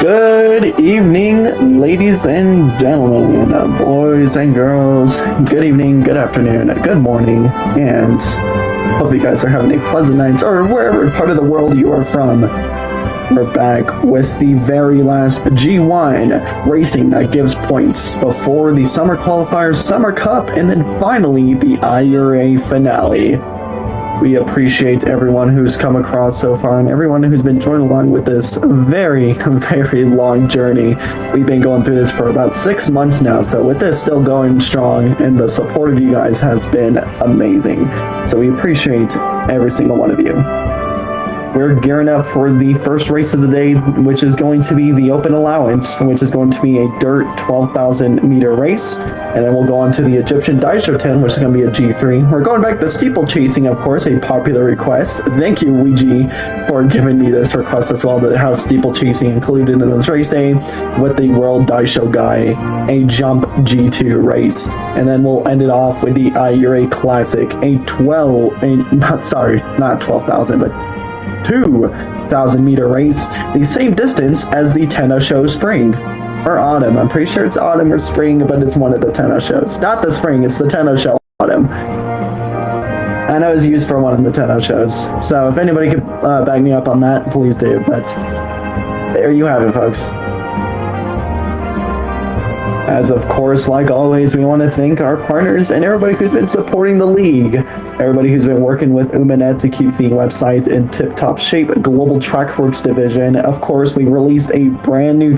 Good evening, ladies and gentlemen, boys and girls. Good evening, good afternoon, good morning, and hope you guys are having a pleasant night, or wherever part of the world you are from. We're back with the very last G1 racing that gives points before the Summer Qualifiers, Summer Cup, and then finally the IURA finale. We appreciate everyone who's come across so far and everyone who's been joining along with this very, very long journey. We've been going through this for about 6 months now, so with this still going strong, and the support of you guys has been amazing. So we appreciate every single one of you. We're gearing up for the first race of the day, which is going to be the Open Allowance, which is going to be a dirt 12,000 meter race. And then we'll go on to the Egyptian Daisho 10, which is going to be a G3. We're going back to steeplechasing, of course, a popular request. Thank you, Ouija, for giving me this request as well, to have steeplechasing included in this race day with the World Daisho Guy, a jump G2 race. And then we'll end it off with the IURA Classic, not 12,000, but 2,000 meter race, the same distance as the Tenno Show Spring. Or Autumn. I'm pretty sure it's Autumn or Spring, but it's one of the Tenno shows. Not the Spring, it's the Tenno Show Autumn. I know it's used for one of the Tenno shows. So if anybody could back me up on that, please do. But there you have it, folks. As of course, like always, we want to thank our partners and everybody who's been supporting the league. Everybody who's been working with Umanet to keep the website in tip-top shape. Global Trackworks division. Of course, we released a brand new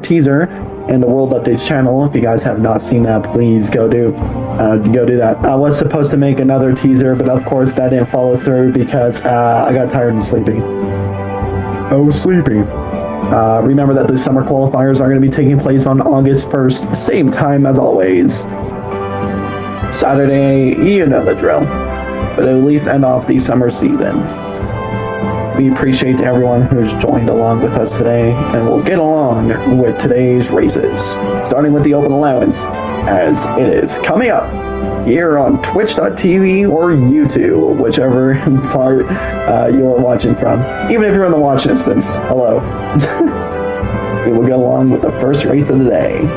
teaser in the World Updates channel. If you guys have not seen that, please go do that. I was supposed to make another teaser, but of course that didn't follow through because I got tired and sleepy. Oh, sleepy. Remember that the summer qualifiers are going to be taking place on August 1st, same time as always. Saturday, you know the drill. But at least end off the summer season. We appreciate everyone who's joined along with us today, and we'll get along with today's races, starting with the Open Allowance, as it is coming up here on Twitch.tv or YouTube, whichever part you're watching from. Even if you're in the watch instance, hello. We will get along with the first race of the day.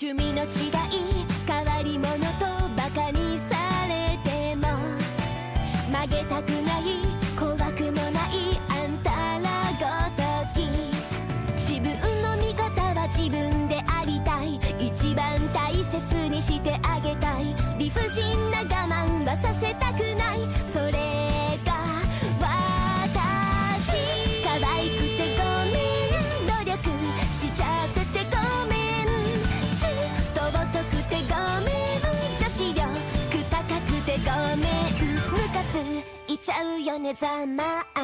趣味の違い変わり者とバカにされても曲げたくない怖くもないあんたらごとき自分の味方は自分でありたい一番大切にしてあげたい理不尽な我慢はさせたくないそれが私可愛くてごめん努力しちゃっててごめんいちゃうよねざまあ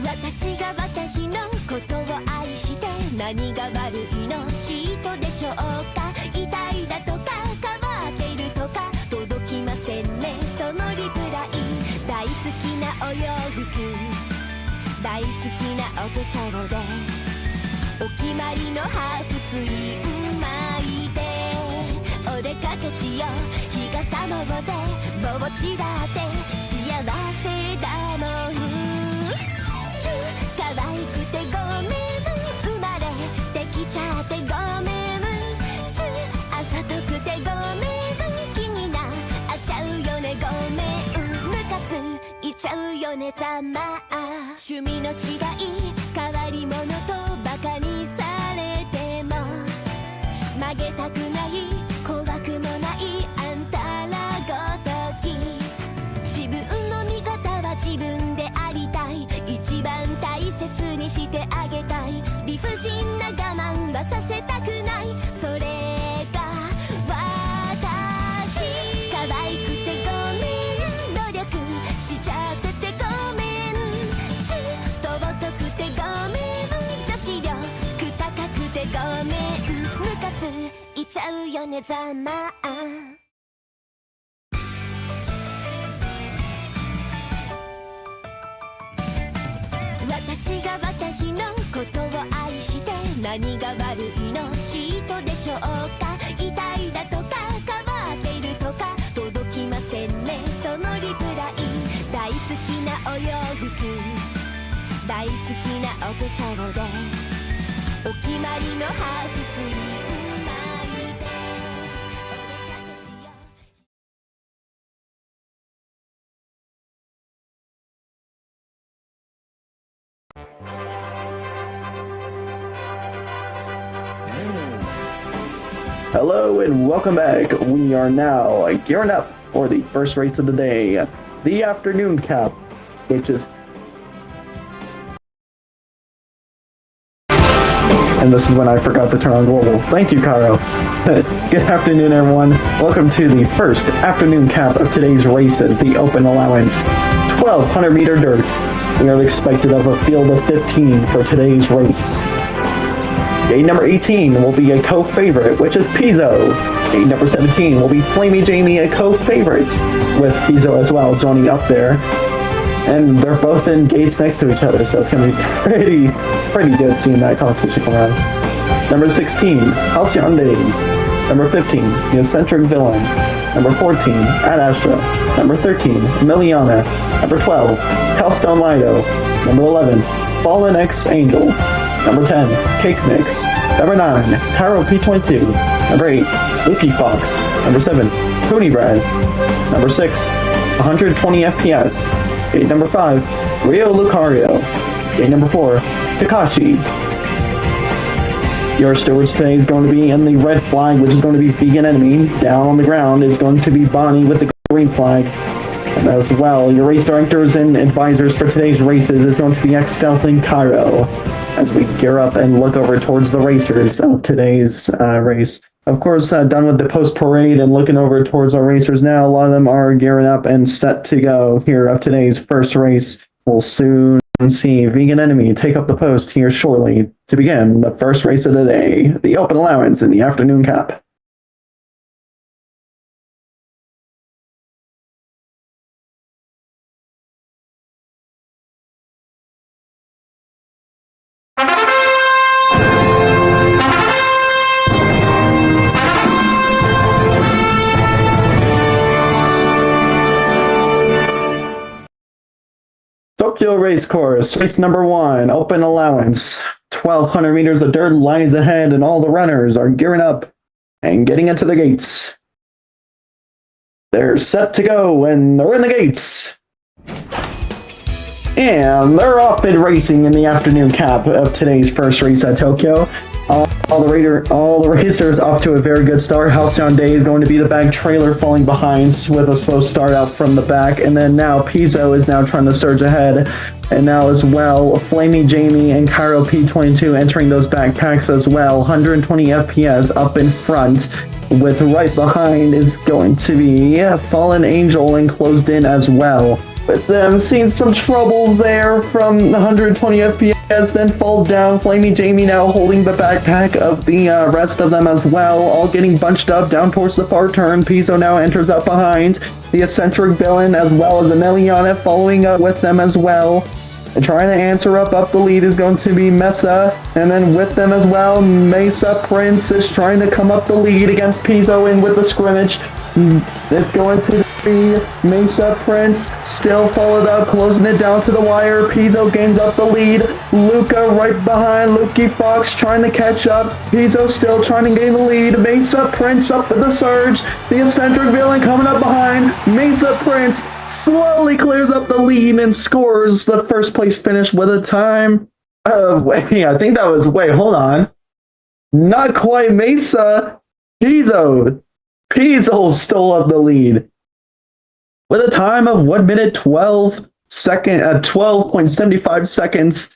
私が私のことを愛して何が悪いの嫉妬でしょうか痛いだとか変わっているとか届きませんねそのリプライ大好きなお洋服大好きなお化粧でお決まりのハーフツイン巻いてお出かけしよう日がさのでぼちだって幸せだもん可愛くてごめん生ちゃうよねざまあ趣味の違い変わり者とバカにされても曲げたくない怖くもないあんたらごとき自分の味方は自分でありたい一番大切にしてあげたい理不尽な我慢はさせたくないそれが私可愛くてごめん努力しちゃっててごめん尊くてごめん女子力高くてごめんムカついちゃうよねざまあ私が私のことを愛して何が悪いの嫉妬でしょうか痛いだとか変わってるとか届きませんねそのリプライ大好きなお洋服大好きなお化粧でお決まりのハーフツイン巻いてお出かけしようHello and welcome back. We are now gearing up for the first race of the day, the afternoon cap, which is... And this is when I forgot to turn on global. Thank you, Cairo. Good afternoon, everyone. Welcome to the first afternoon cap of today's races, the open allowance 1200 meter dirt. We are expected of a field of 15 for today's race. Gate number 18 will be a co-favorite, which is Pizzo. Gate number 17 will be Flamey Jamie, a co-favorite, with Pizzo as well joining up there. And they're both in gates next to each other, so it's going to be pretty good seeing that competition come around. Number 16, Halcyon Days. Number 15, The Eccentric Villain. Number 14, Ad Astra. Number 13, Miliana. Number 12, Calstone Lido. Number 11, Fallen X Angel. Number 10, Cake Mix. Number 9, Pyro P22. Number 8, Lucky Fox. Number 7, Pony Brad. Number 6, 120 FPS. Gate number 5, Rio Lucario. Gate number 4, Takashi. Your stewards today is going to be in the red flag, which is going to be Vegan Enemy. Down on the ground is going to be Bonnie with the green flag. And as well, your race directors and advisors for today's races is going to be X-Stealth and Cairo, as we gear up and look over towards the racers of today's race. Of course, done with the post-parade and looking over towards our racers now, a lot of them are gearing up and set to go here of today's first race. We'll soon see Vegan Enemy take up the post here shortly to begin the first race of the day, the open allowance in the afternoon cap. Tokyo Race Course, race number 1, open allowance. 1,200 meters of dirt lies ahead, and all the runners are gearing up and getting into the gates. They're set to go, and they're in the gates. And they're off and racing in the afternoon cap of today's first race at Tokyo. All the racers off to a very good start. Halcyon Day is going to be the back trailer falling behind with a slow start out from the back. And then now Pizzo is now trying to surge ahead. And now as well, Flamey Jamie and Cairo P22 entering those backpacks as well. 120 FPS up in front. With right behind is going to be Fallen Angel and closed in as well. With them seeing some troubles there from 120 FPS, then fall down. Flamey Jamie now holding the backpack of the rest of them as well, all getting bunched up down towards the far turn. Pizzo now enters up behind. The Eccentric Villain as well as Emiliana following up with them as well. And trying to answer up the lead is going to be Mesa, and then with them as well, Mesa Prince is trying to come up the lead against Pizzo in with the scrimmage. It's going to be Mesa Prince, still followed up, closing it down to the wire. Pizzo gains up the lead. Luca right behind. Lucky Fox trying to catch up. Pizzo still trying to gain the lead. Mesa Prince up with the surge. The Eccentric Villain coming up behind. Mesa Prince slowly clears up the lead and scores the first place finish with a time of, I think that was, hold on. Not quite Mesa. Pizzo. Pizzo stole up the lead with a time of 1 minute 12.75 seconds.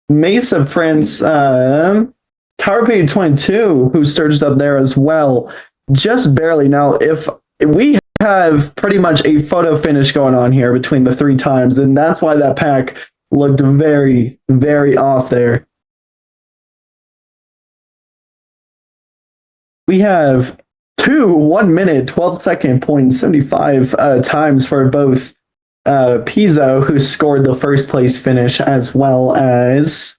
Mesa Prince, Powerpaid 22, who surged up there as well, just barely. Now, if we have pretty much a photo finish going on here between the three times, and that's why that pack looked very, very off there. We have 1 minute 12.75 times for both Pizzo, who scored the first place finish, as well as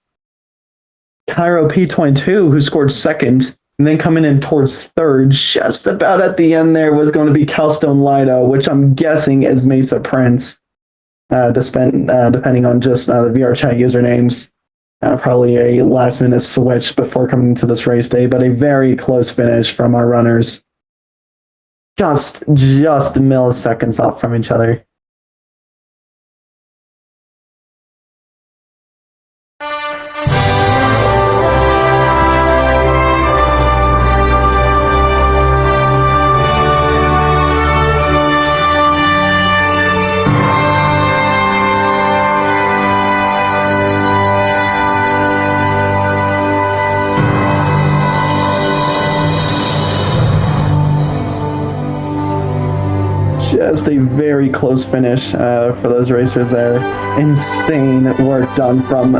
Cairo P22, who scored second. And then coming in towards third, just about at the end there, was going to be Calstone Lido, which I'm guessing is Mesa Prince, depending on just the VR chat usernames. Probably a last-minute switch before coming to this race day, but a very close finish from our runners. Just milliseconds off from each other. Just a very close finish for those racers there. Insane work done from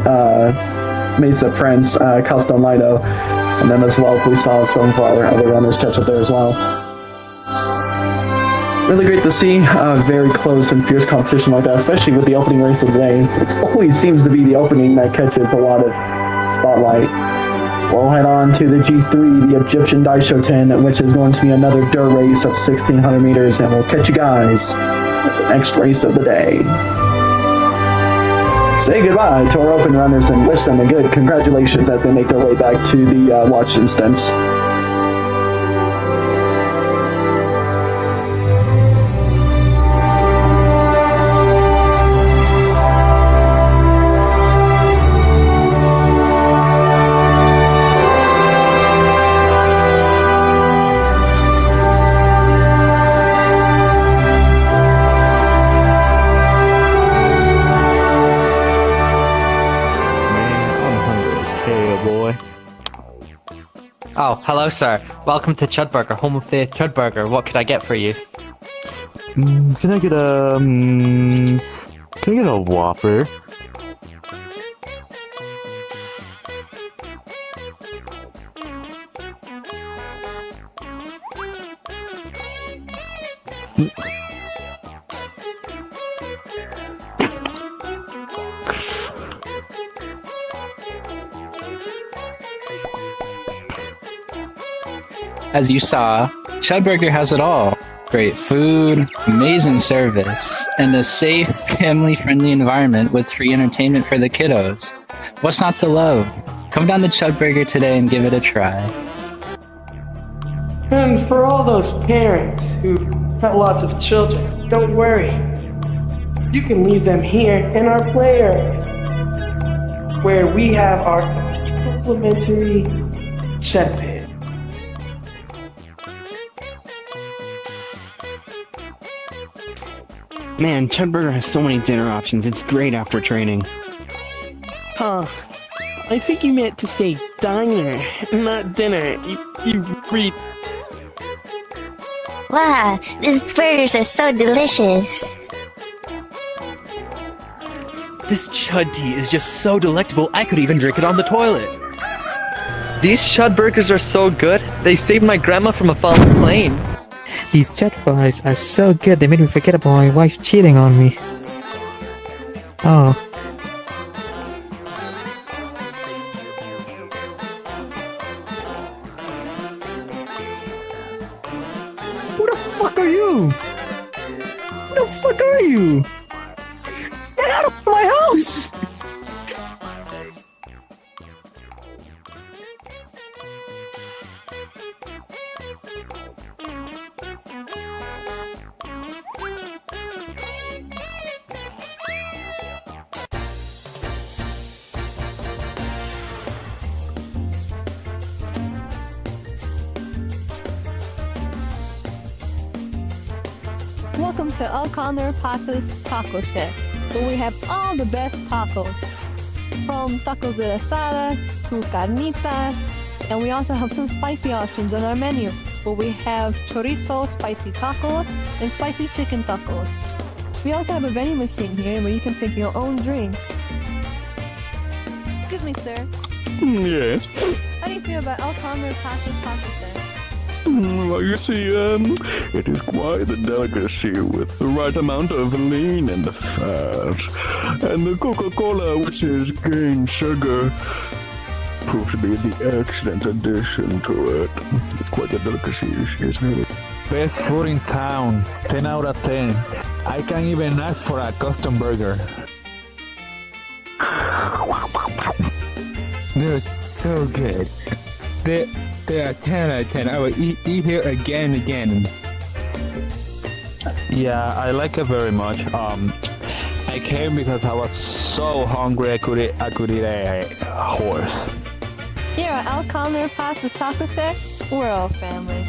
Mesa Prince, Calstone Lido, and then as well we saw some of our other runners catch up there as well. Really great to see very close and fierce competition like that, especially with the opening race of the day. It always seems to be the opening that catches a lot of spotlight. We'll head on to the G3, the Egyptian Daisho 10, which is going to be another dirt race of 1,600 meters, and we'll catch you guys at the next race of the day. Say goodbye to our open runners and wish them a good congratulations as they make their way back to the watch instance. Oh, hello, sir. Welcome to Chudburger, home of the Chudburger. What could I get for you? Can I get a Whopper? As you saw, Chudburger has it all. Great food, amazing service, and a safe, family-friendly environment with free entertainment for the kiddos. What's not to love? Come down to Chudburger today and give it a try. And for all those parents who have lots of children, don't worry. You can leave them here in our play area, where we have our complimentary chat pit. Man, Chudburger has so many dinner options. It's great after training. Huh. I think you meant to say diner, not dinner. You read. Wow, these burgers are so delicious. This chud tea is just so delectable, I could even drink it on the toilet. These chud burgers are so good, they saved my grandma from a falling plane. These chud fries are so good, they made me forget about my wife cheating on me. Oh. Who the fuck are you? Who the fuck are you? Get out of my house! Welcome to El Condor Pasa's Taco Chef, where we have all the best tacos. From tacos de asada to carnitas, and we also have some spicy options on our menu, where we have chorizo spicy tacos and spicy chicken tacos. We also have a vending machine here where you can pick your own drink. Excuse me, sir. Yes. How do you feel about El Condor Pasa's Taco Chef? Well, you see, it is quite the delicacy with the right amount of lean and the fat. And the Coca-Cola, which is cane sugar, proves to be the excellent addition to it. It's quite the delicacy, isn't it? Best food in town. 10 out of 10. I can't even ask for a custom burger. They're so good. They are 10 out of 10. I will eat here again and again. Yeah, I like it very much. I came because I was so hungry I could eat a horse. Here at El Condor Pasa's Taco Chef, we're all family.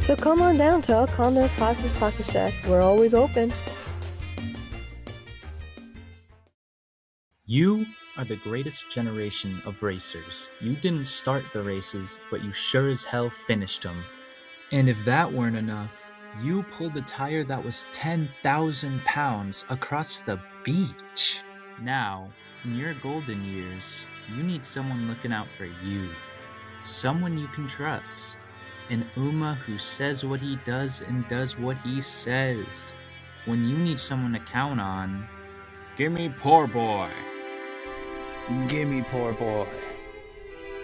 So come on down to El Condor Pasa's Taco Chef. We're always open. You are the greatest generation of racers. You didn't start the races, but you sure as hell finished them. And if that weren't enough, you pulled a tire that was 10,000 pounds across the beach. Now, in your golden years, you need someone looking out for you. Someone you can trust. An Uma who says what he does and does what he says. When you need someone to count on, give me poor boy. Give me poor boy.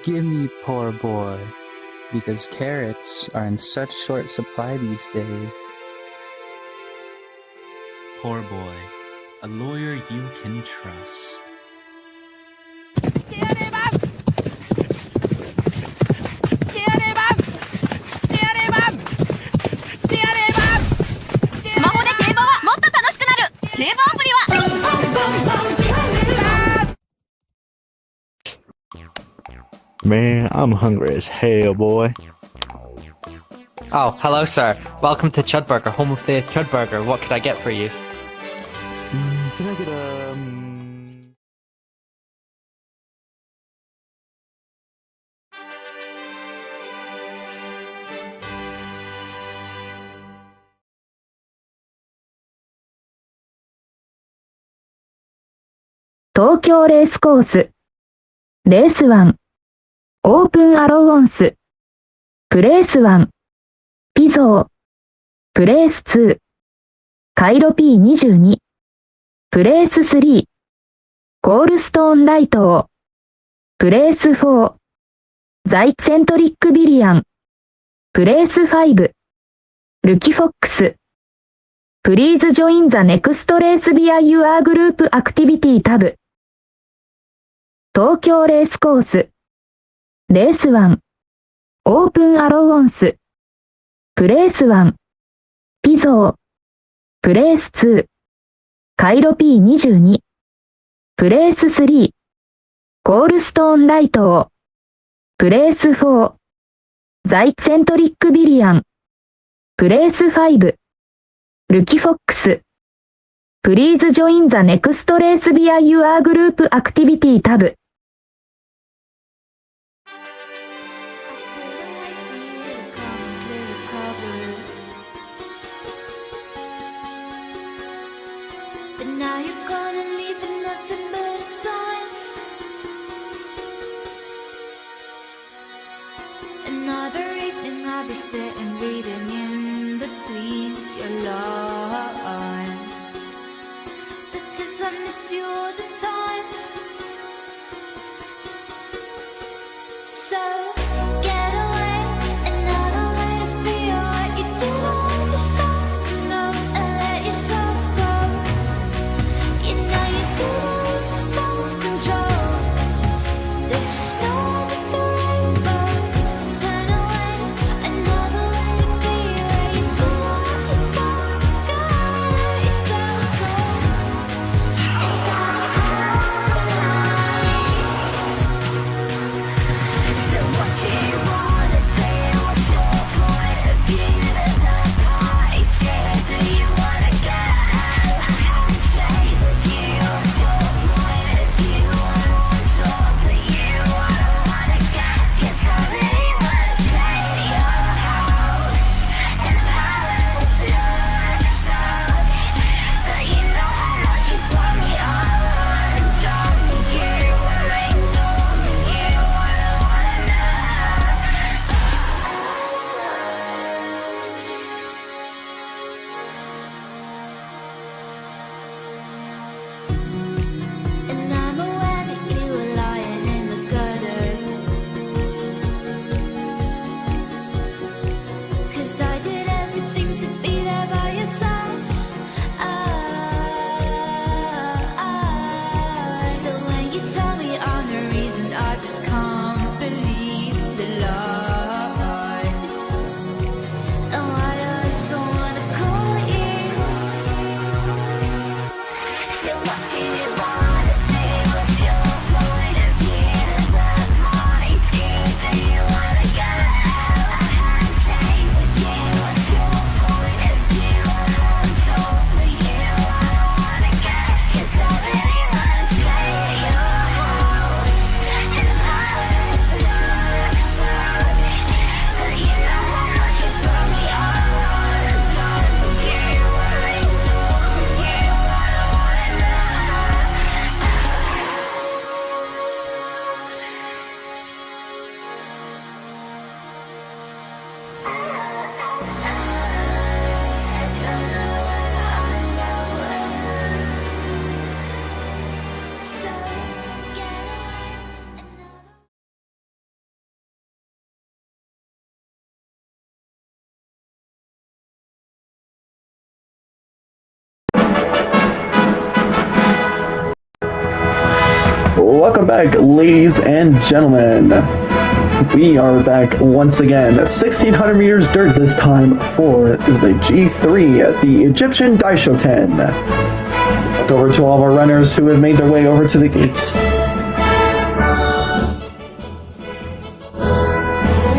Give me poor boy. Because carrots are in such short supply these days. Poor boy. A lawyer you can trust. Man, I'm hungry as hell, boy. Oh, hello, sir. Welcome to Chudburger, home of the Chudburger. What could I get for you? Can I get東京レースコース。レース1。オープンアローオンス。プレース1。ピゾー。プレース2。カイロ P22。プレース3。コールストーンライトを。プレース4。ザイセントリックビリアン。プレース5。ルキフォックス。Please join the next race via your group activity tab. 東京レースコース。レース1。オープンアローオンス。プレース1。ピゾー。プレース2。カイロ P22。プレース3。コールストーンライトを。プレース4。ザイセントリックビリアン。プレース5。ルキフォックス。Please join the next race via your group activity tab. But now you're gonna leave with nothing but a sign. Another evening I'll be sitting reading in between your lines, because I miss you all the time. So get away, another way to feel what you do on yourself to know and let yourself go. You know you do lose your self-control. There's snow under the rainbow. Turn away, another way to be where you do let yourself go. Let yourself go. It's that nice. So Welcome back, ladies and gentlemen. We are back once again, 1600 meters dirt this time for the G3 at the Egyptian Daishoten. Look over to all of our runners who have made their way over to the gates.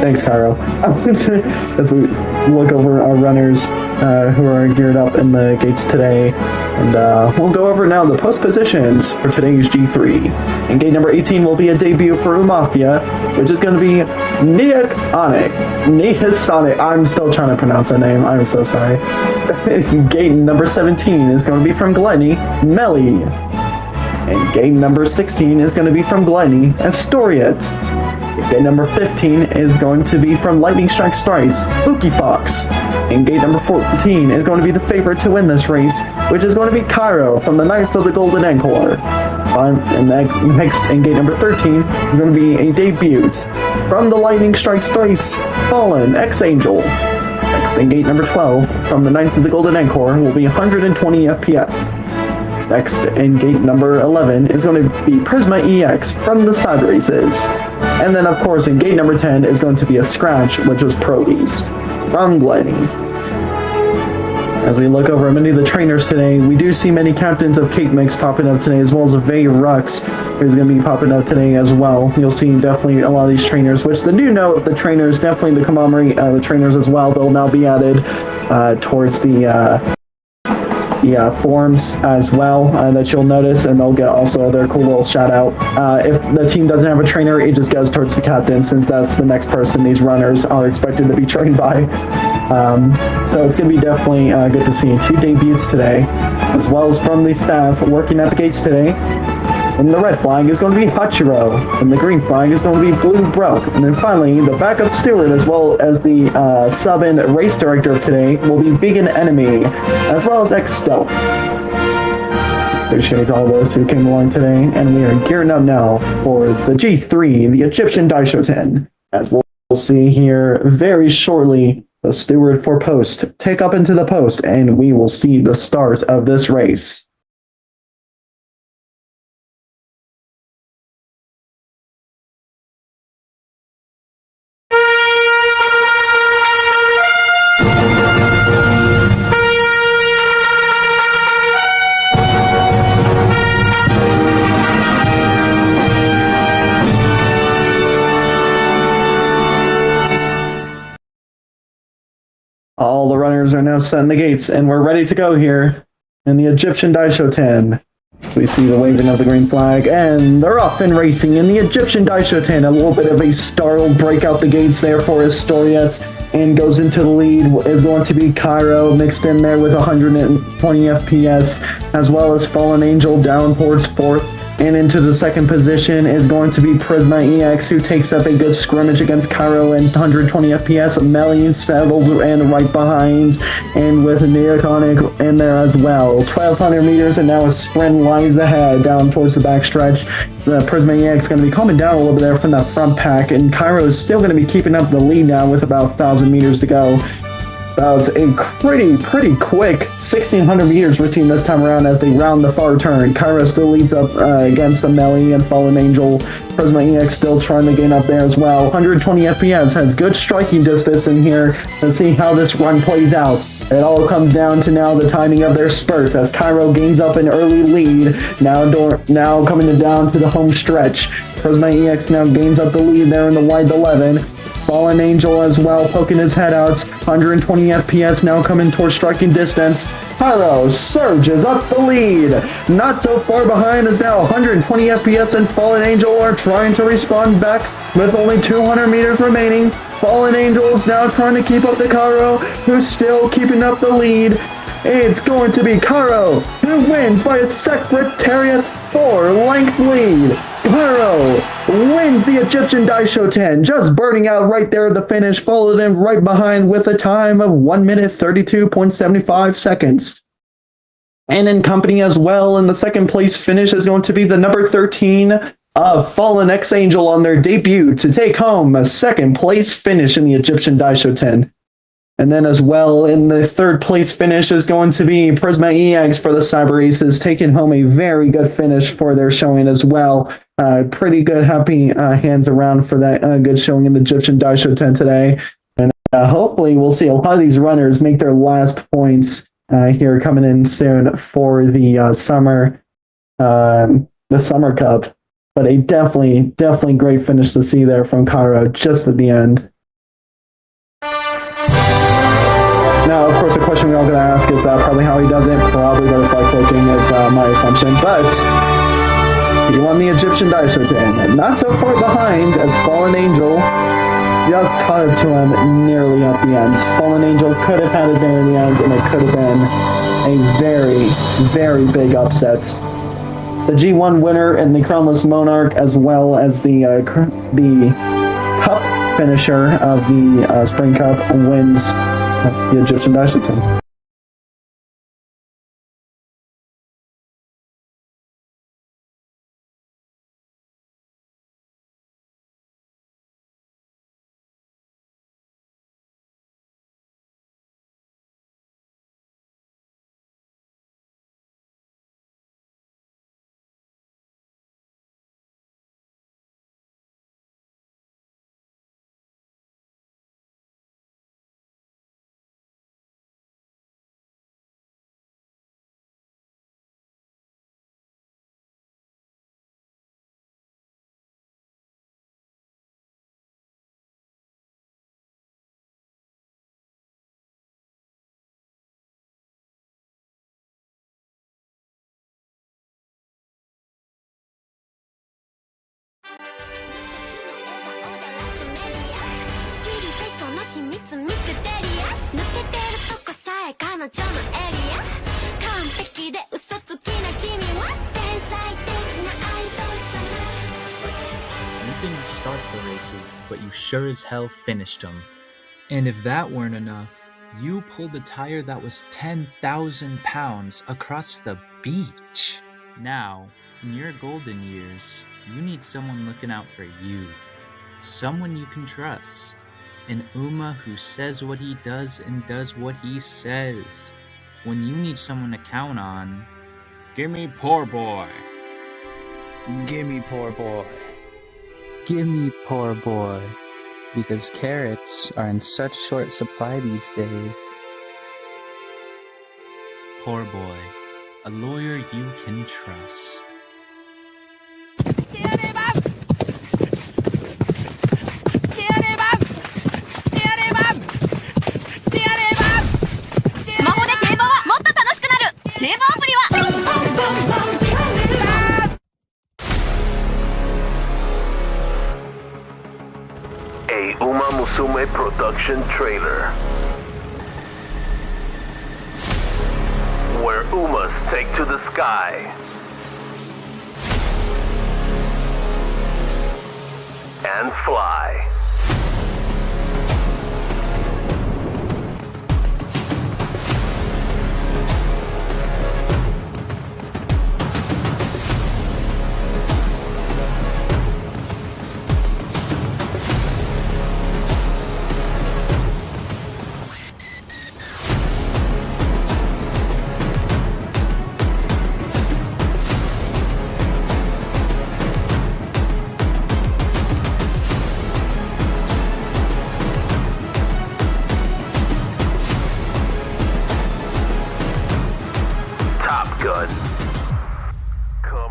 Thanks, Cairo. As we look over our runners who are geared up in the gates today, and we'll go over now the post positions for today's G3. In gate number 18 will be a debut for Umafia, which is going to be Nihasonic. I'm still trying to pronounce that name. I'm so sorry. Gate number 17 is going to be from Glenny, Melly. And gate number 16 is going to be from Glenny, Astoriet. Gate number 15 is going to be from Lightning Strike Strice, Lukey Fox. And gate number 14 is going to be the favorite to win this race, which is going to be Cairo from the Knights of the Golden Encore. And next, in gate number 13, is going to be a debut from the Lightning Strike Strice, Fallen X-Angel. Next, in gate number 12, from the Knights of the Golden Encore, will be 120 FPS. Next, in gate number 11, is going to be Prisma EX from the Side Races. And then, of course, in gate number 10 is going to be a scratch, which was Pro East from Glenny. As we look over many of the trainers today, we do see many captains of Cake Mix popping up today, as well as Vay Rux, who's going to be popping up today as well. You'll see definitely a lot of these trainers, which the new note, the trainers, definitely to commemorate the trainers as well. They'll now be added towards the forums as well that you'll notice, and they'll get also their cool little shout out. If the team doesn't have a trainer, it just goes towards the captain, since that's the next person these runners are expected to be trained by. So it's going to be definitely good to see 2 debuts today, as well as from the staff working at the gates today. And the red flag is going to be Hachiro, and the green flag is going to be Blue Broke. And then finally, the backup steward, as well as the sub and race director of today, will be Vegan Enemy, as well as X-Stealth. Appreciate all those who came along today, and we are gearing up now for the G3, the Egyptian Daishoten. As we'll see here very shortly, the steward for post take up into the post, and we will see the start of this race. All the runners are now set in the gates, and we're ready to go here in the Egyptian Daishoten. We see the waving of the green flag, and they're off and racing in the Egyptian Daishoten. A little bit of a startled break out the gates there for Astoriet, and goes into the lead is going to be Cairo, mixed in there with 120 FPS, as well as Fallen Angel down towards 4th. And into the second position is going to be Prisma EX, who takes up a good scrimmage against Cairo and 120 FPS. Melly settled and right behind, and with Neoconic in there as well. 1,200 meters, and now a sprint lies ahead down towards the backstretch. The Prisma EX going to be coming down a little bit there from that front pack, and Cairo is still going to be keeping up the lead now with about 1,000 meters to go. It's a pretty quick 1,600 meters we're seeing this time around as they round the far turn. Cairo still leads up against the Melly and Fallen Angel. Prisma EX still trying to gain up there as well. 120 FPS, has good striking distance in here. Let's see how this run plays out. It all comes down to now the timing of their spurts as Cairo gains up an early lead. Now coming down to the home stretch. Prisma EX now gains up the lead there in the wide 11. Fallen Angel as well, poking his head out. 120 FPS now coming towards striking distance. Cairo surges up the lead. Not so far behind as now 120 FPS and Fallen Angel are trying to respond back with only 200 meters remaining. Fallen Angel is now trying to keep up to Cairo, who's still keeping up the lead. It's going to be Cairo who wins by a Secretariat 4-length lead. Cairo wins the Egyptian Daisho 10, just burning out right there at the finish, followed in right behind with a time of 1 minute 32.75 seconds. And in company as well, in the second place finish is going to be the number 13 of Fallen X Angel on their debut to take home a second place finish in the Egyptian Daisho 10. And then as well, in the third place finish is going to be Prisma EX for the Cyber Aces, taking home a very good finish for their showing as well. Pretty good, happy hands around for that good showing in the Egyptian Daisho 10 today. And hopefully we'll see a lot of these runners make their last points here coming in soon for the summer cup. But a definitely great finish to see there from Cairo just at the end. Now, of course, the question we're all going to ask is probably how he does it. Probably butterfly clicking is my assumption. But he won the Egyptian Daisho 10. Not so far behind as Fallen Angel just caught up to him nearly at the end. Fallen Angel could have had it there in the end, and it could have been a very big upset. The G1 winner and the Crownless Monarch, as well as the cup finisher of the Spring Cup, wins the Egyptian Daisho 10. You didn't start the races, but you sure as hell finished them. And if that weren't enough, you pulled a tire that was 10,000 pounds across the beach. Now, in your golden years, you need someone looking out for you. Someone you can trust. An Uma who says what he does and does what he says. When you need someone to count on, give me poor boy. Give me poor boy. Give me poor boy. Because carrots are in such short supply these days. Poor boy. A lawyer you can trust. A Uma Musume production trailer, where Umas take to the sky and fly.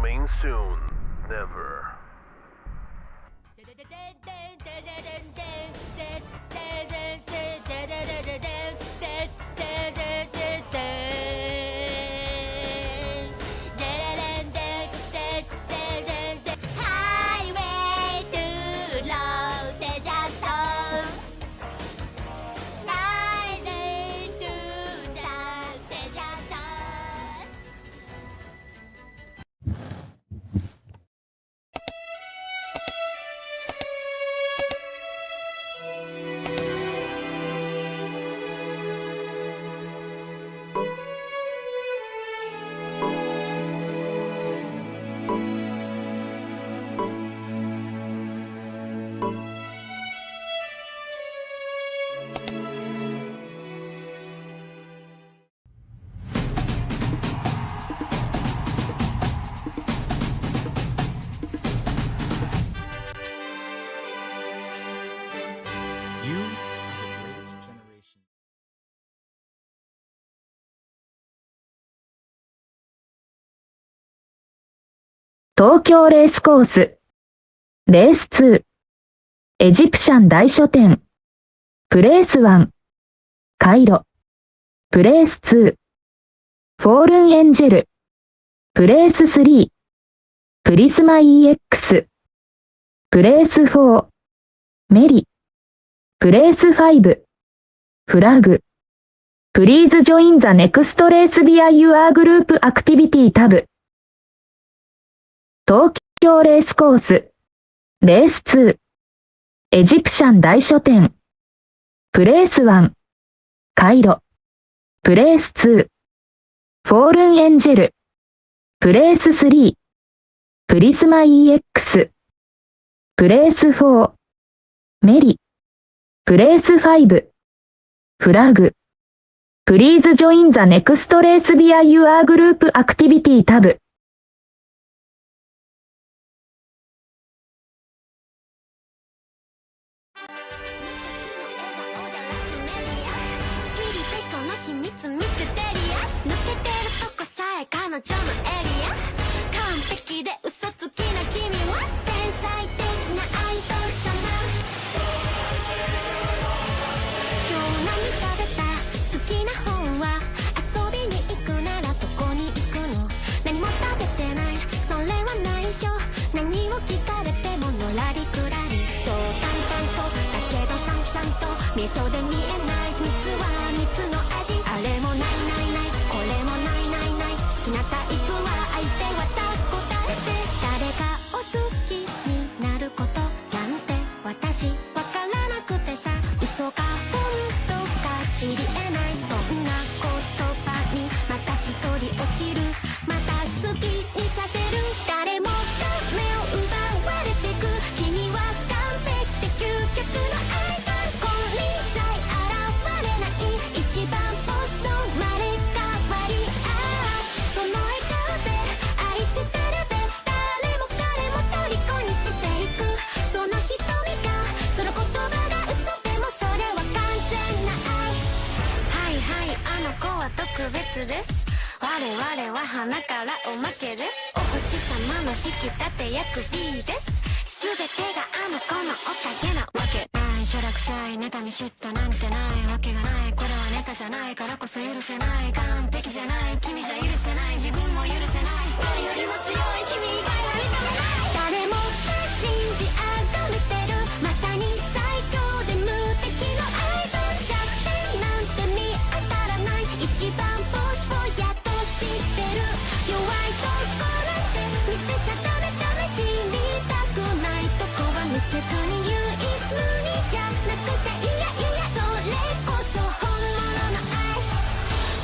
Coming soon. Never. Highway to Low Danger Zone. Rising to the danger zone. You are the greatest generation. 東京レースコース。レース2。エジプシャン大書店。プレース1。カイロ。プレース2。フォールンエンジェル。プレース3。プリスマ EX。プレース4。メリ。プレース5。フラグ。Please join the next race via your group activity tab。東京レースコース。レース2。エジプシャン大書店。プレース1。カイロ。プレース2。フォールンエンジェル。プレース3。プリスマ EX。プレース4。メリ。プレース5。フラグ。Please join the next race via your group activity tab。知りてその秘密ミステリアス抜けてるとこさえ彼女のエリア完璧で嘘つきな君は天才的なアイドル様今日何食べた好きな本は遊びに行くならどこに行くの何も食べてないそれは内緒何を聞かれてものらりくらりそう淡々とだけどさんさんと味噌で見えない秘密は蜜の味あれもないないないこれもないないない好きなタイプは相手はさ答えて誰かを好きになることなんて私わからなくてさ嘘か本当か知り得ないそんな言葉にまた一人落ちるまた好きにさせる誰もが目を奪われてく君は完璧で究極のアイドル金輪際現れない一番ポスト生まれ変わりその笑顔で愛してるで誰も彼も虜にしていくその瞳がその言葉が嘘でもそれは完全な愛はいはいあの子は特別です我々は花からおまけですお星様の引き立て役 B です全てがあの子のおかげなわけないしょらくさい妬み嫉妬なんてないわけがないこれはネタじゃないからこそ許せない完璧じゃない君じゃ許せない自分も許せない誰よりも強い君以外は認めない誰もが信じ崇めてるまさに最強で無敵のアイドル弱点なんて見当たらない一番ボスをやっと知ってる弱いとこなんて見せちゃダメ試しにたくないとこは見せずに唯一無二じゃなくちゃいやいやそれこそ本物の愛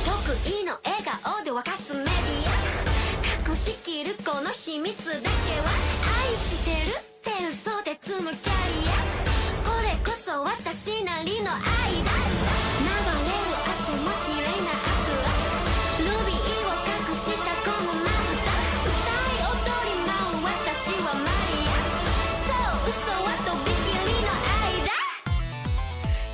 得意の笑顔で沸かすメディア隠しきるこの秘密だけは愛してるって嘘で積むキャリアこれこそ私なりの愛だ流れる汗も綺麗なアクアルビーを隠したこのまぶた歌い踊り舞う私はマリアそう嘘はとびきりの愛だ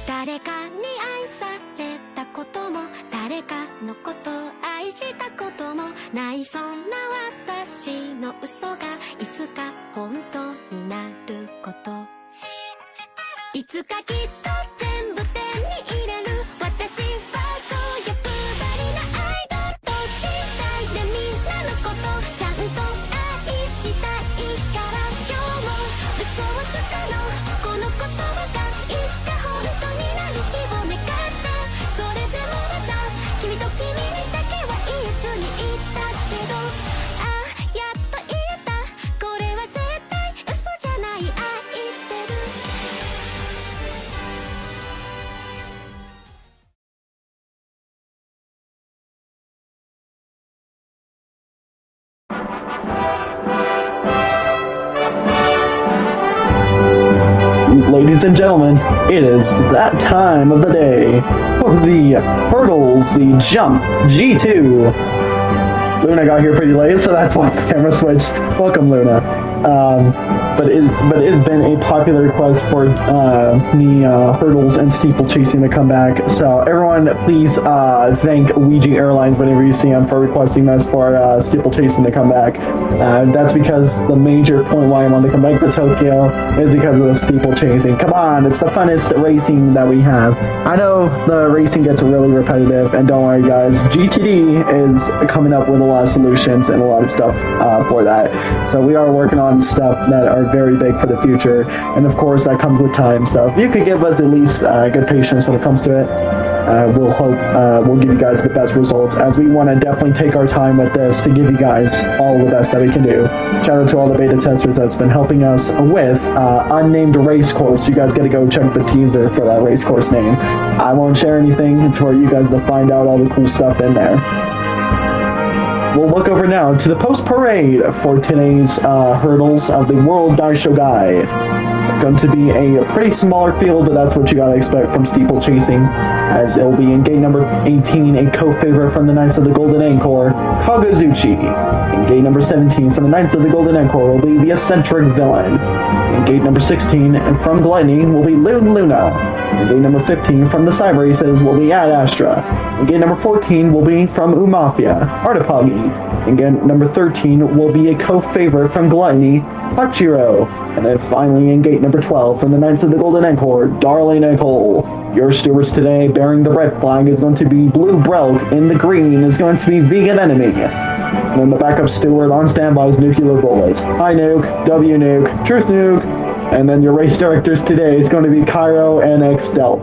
誰かに愛されたことも誰かのことを愛したこともないそんな私の嘘 ladies and gentlemen, it is that time of the day for the hurdles, the jump G2. Luna got here pretty late, so that's why the camera switched. Welcome, Luna. But it's been a popular request for the hurdles and steeplechasing to come back. So everyone, please thank Ouija Airlines whenever you see them for requesting this for steeplechasing to come back. That's because the major point why I wanted to come back to Tokyo is because of the steeplechasing. Come on, it's the funnest racing that we have. I know the racing gets really repetitive, and don't worry guys, GTD is coming up with a lot of solutions and a lot of stuff for that. So we are working on stuff that are very big for the future, and of course that comes with time. So if you could give us at least good patience when it comes to it, we'll give you guys the best results, as we want to definitely take our time with this to give you guys all the best that we can do. Shout out to all the beta testers that's been helping us with unnamed race course. You guys got to go check the teaser for that race course name. I won't share anything. It's for you guys to find out all the cool stuff in there. We'll look over now to the post-parade for today's hurdles of the World Daisho Gai. It's going to be a pretty smaller field, but that's what you gotta expect from steeplechasing, as it will be in gate number 18, a co-favorite from the Knights of the Golden Anchor, Kagazuchi. In gate number 17, from the Knights of the Golden Anchor, will be the eccentric villain. In gate number 16, and from Glenny, will be Luna. In gate number 15, from the Cyber Races, will be Ad Astra. In gate number 14 will be from Umafia, Artipagi. In gate number 13 will be a co-favorite from Gluttony, Hachiro. And then finally in gate number 12 from the Knights of the Golden Anchor, Darling Nicole. Your stewards today bearing the red flag is going to be Blue Brelk, and the green is going to be Vegan Enemy. And then the backup steward on standby is Nuclear Bullets. Hi Nuke, W Nuke, Truth Nuke. And then your race directors today is going to be Cairo and X Stealth.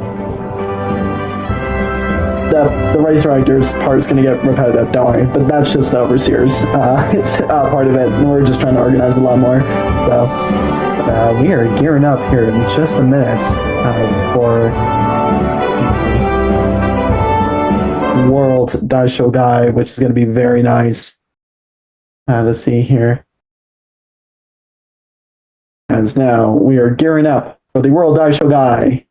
The race directors part is going to get repetitive, don't worry, but that's just the overseers. It's part of it. We're just trying to organize a lot more. So we are gearing up here in just a minute for World Daisho Gai, which is going to be very nice. Let's see here. As now we are gearing up for the World Daisho Gai.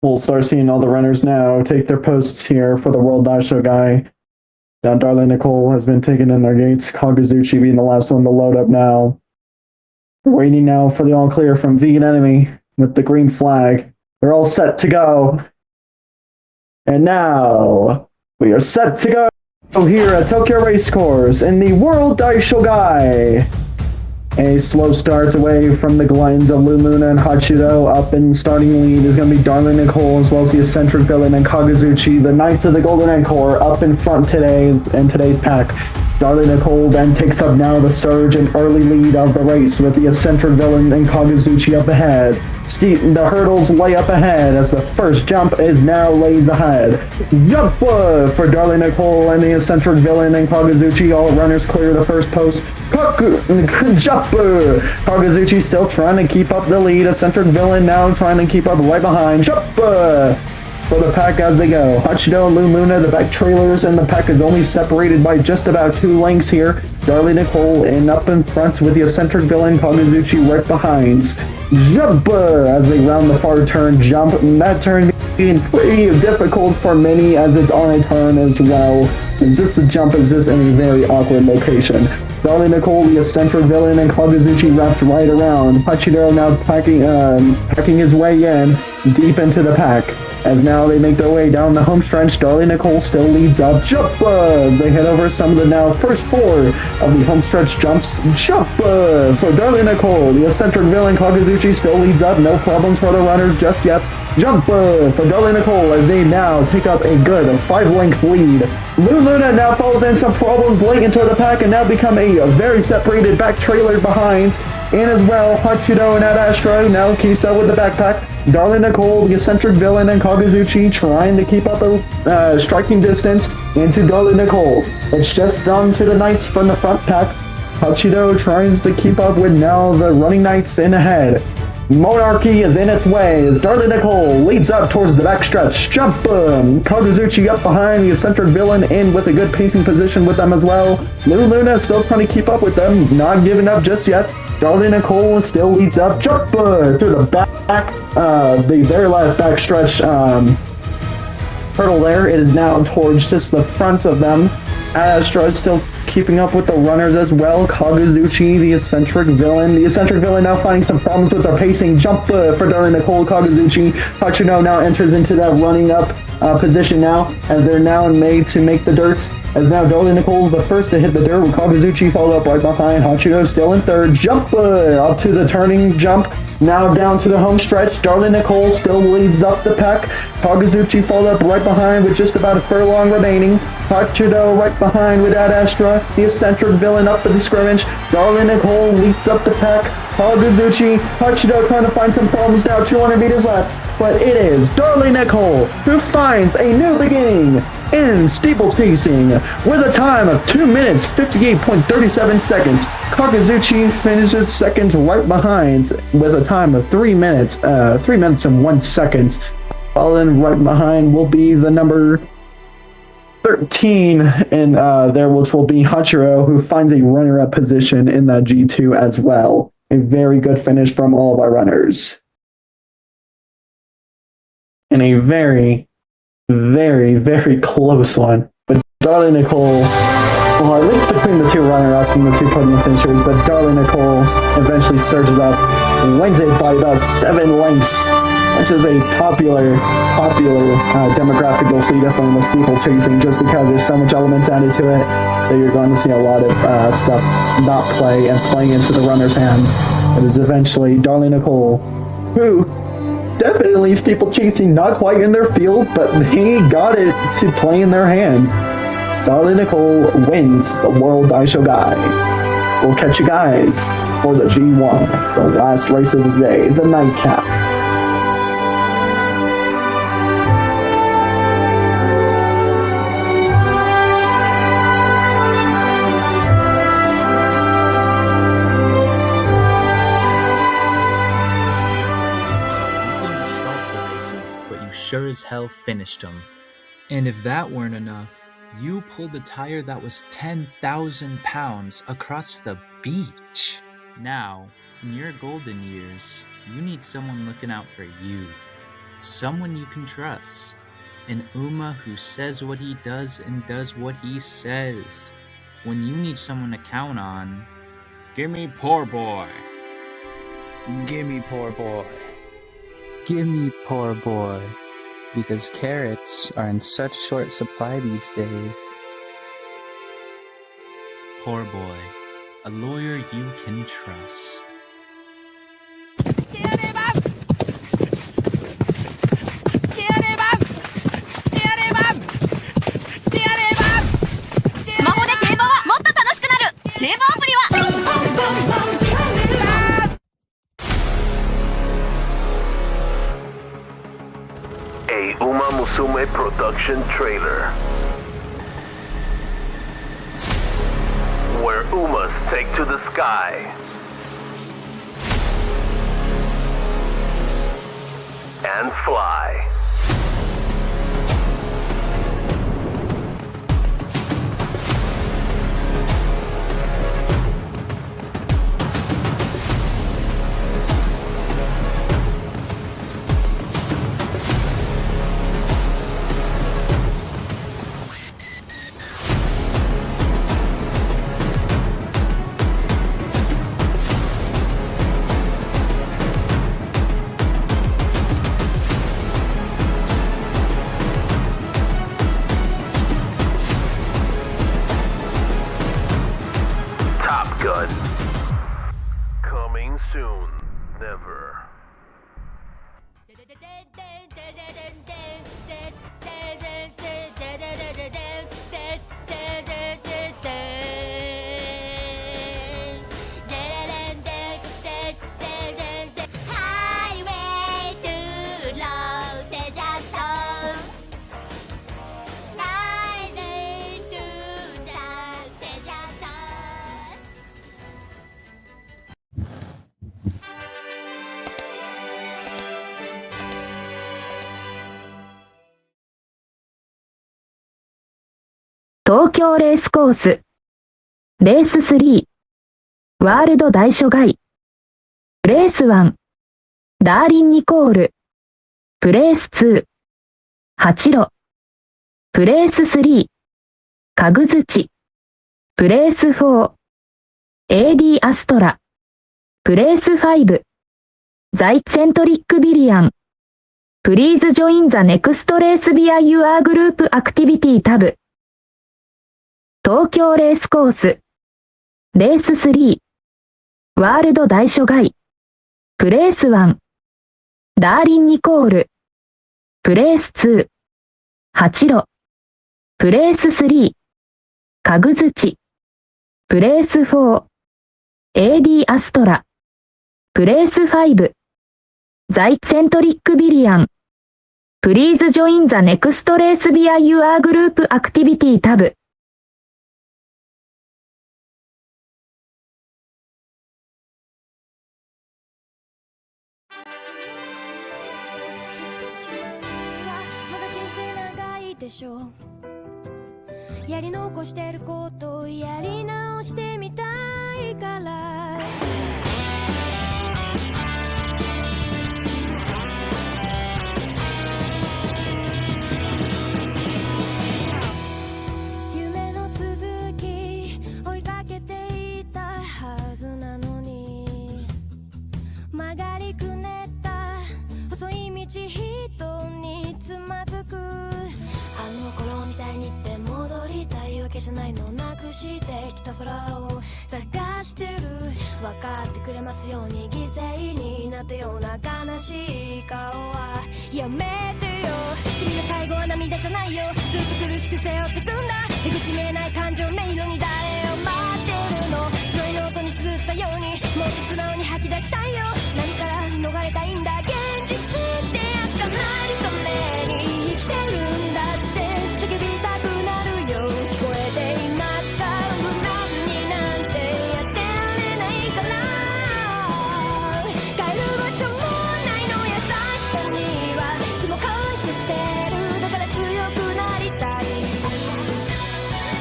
We'll start seeing all the runners now take their posts here for the World Daisho Gai. Now, Darling Nicole has been taken in their gates, Kagazuchi being the last one to load up now. We're waiting now for the all clear from Vegan Enemy with the green flag. They're all set to go. And now, we are set to go here at Tokyo Racecourse in the World Daisho Gai. A slow start away from the Glens of Luna and Hachiro. Up in starting lead is going to be Darling Nicole, as well as the eccentric villain and Kagazuchi. The Knights of the Golden Anchor up in front today in today's pack. Darling Nicole then takes up now the surge and early lead of the race, with the eccentric villain and Kagazuchi up ahead. The hurdles lay up ahead as the first jump is now lays ahead. Jump for Darling Nicole and the eccentric villain and Kagazuchi. All runners clear the first post. Jump! Kagazuchi still trying to keep up the lead. Eccentric villain now trying to keep up right behind. Jump! For the pack as they go. Hachido and Luna, the back trailers, and the pack is only separated by just about 2 lengths here. Darling Nicole in up in front with the eccentric villain Kagazuchi right behind. Jump! As they round the far turn, jump. And that turn being pretty difficult for many as it's on a turn as well. It's just the jump is just in a very awkward location. Darling Nicole, the eccentric villain, and Kagazuchi wrapped right around. Hachido now packing his way in deep into the pack. As now they make their way down the home stretch, Darling Nicole still leads up. Jump! They head over some of the now first 4 of the home stretch jumps. Jump! For Darling Nicole, the eccentric villain Kagazuchi still leads up. No problems for the runners just yet. Jump for Darling Nicole as they now take up a good 5-length lead. Luna now falls in some problems late into the pack and now become a very separated back trailer behind. And as well, Hachido and Ad Astra now keeps up with the backpack. Darling Nicole, the eccentric villain, and Kagezuchi trying to keep up a striking distance into Darling Nicole. It's just down to the Knights from the front pack. Hachido tries to keep up with now the running Knights in ahead. Monarchy is in its way as Darling Nicole leads up towards the backstretch. Jump! Kagezuchi up behind the eccentric villain in with a good pacing position with them as well. Luna still trying to keep up with them, not giving up just yet. Darling Nicole still leads up. Jump through the back, the very last backstretch hurdle there. It is now towards just the front of them. Astra is still keeping up with the runners as well. Kagezuchi, the eccentric villain. The eccentric villain now finding some problems with their pacing. Jump for Darling Nicole. Kagezuchi. Hachido now enters into that running up position now, as they're now made to make the dirt. As now Darling Nicole's the first to hit the dirt with Kagezuchi followed up right behind. Hachido still in third. Jump up to the turning jump. Now down to the home stretch. Darling Nicole still leads up the pack. Kagezuchi followed up right behind with just about a furlong remaining. Hachido right behind with Ad Astra. The eccentric villain up for the scrimmage. Darling Nicole leads up the pack. Kagezuchi, Hachido trying to find some problems now. 200 meters left. But it is Darling Nicole who finds a new beginning in steeplechasing with a time of 2 minutes 58.37 seconds. Kagezuchi finishes second right behind with a time of 3 minutes and 1 second. Following right behind will be the number 13 in there, which will be Hachiro, who finds a runner-up position in that G2 as well. A very good finish from all of our runners. And a very, very, very close one. But Darling Nicole, well, at least between the two runner-ups and the two podium finishers, but Darling Nicole eventually surges up and wins it by about 7 lengths, which is a popular demographic you'll see definitely in the steeplechasing, just because there's so much elements added to it. So you're going to see a lot of stuff not play and playing into the runner's hands. It is eventually Darling Nicole, who definitely steeplechasing not quite in their field, but they got it to play in their hand. Darling Nicole wins the World Daisho Guy. We'll catch you guys for the G1, the last race of the day, the nightcap. Sure as hell finished them. And if that weren't enough, you pulled a tire that was 10,000 pounds across the beach. Now, in your golden years, you need someone looking out for you. Someone you can trust. An Uma who says what he does and does what he says. When you need someone to count on, give me poor boy. Give me poor boy. Give me poor boy. Because carrots are in such short supply these days. Poor boy, a lawyer you can trust. A Uma Musume production trailer, where Umas take to the sky and fly. Gun. Coming soon. Never. 東京レースコース。レース3。ワールド大所外。レース1。ダーリンニコール。プレース2。八路。プレース3。かぐづち。プレース4。AD アストラ。プレース5。ザイセントリックビリアン。Please join the next race via your group activity tab. 東京レースコース。レース3。ワールド大所外。プレース1。ダーリンニコール。プレース2。八路。プレース3。かぐづち。プレース4。AD アストラ。プレース5。ザイセントリックビリアン。Please join the next race via your group activity tab. やり残してることやり直してみたいから夢の続き追いかけていたはずなのに曲がりくねった細い道人につまずくあの頃みたいにって戻りたいわけじゃないのなくしてきた空を探してる分かってくれますように犠牲になったような悲しい顔はやめてよ君の最後は涙じゃないよずっと苦しく背負ってくんだ出口見えない感情迷路に誰を待ってるの白いノートに綴ったようにもっと素直に吐き出したいよ何から逃れたいんだ現実ってやつがないために生きてるんだって叫びたくなるよ聞こえていますか無難になんてやってられないから帰る場所もないの優しさにはいつも感謝してるだから強くなりたい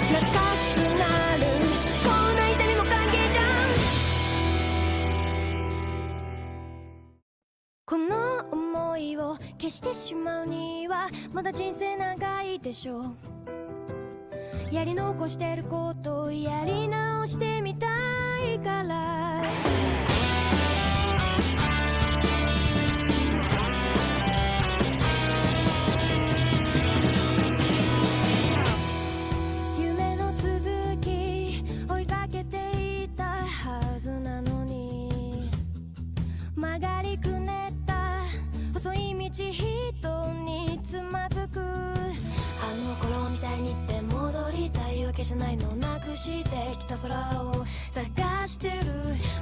懐かしくなるこんな痛みも歓迎じゃんこの想いを消してしまうにはまだ人生長いでしょうやり残してることをやり直してみたいから夢の続き追いかけていたはずなのに曲がりくねった細い道人につまずくあの頃みたいにって戻りたいわけじゃないのなくしてきた空を探してる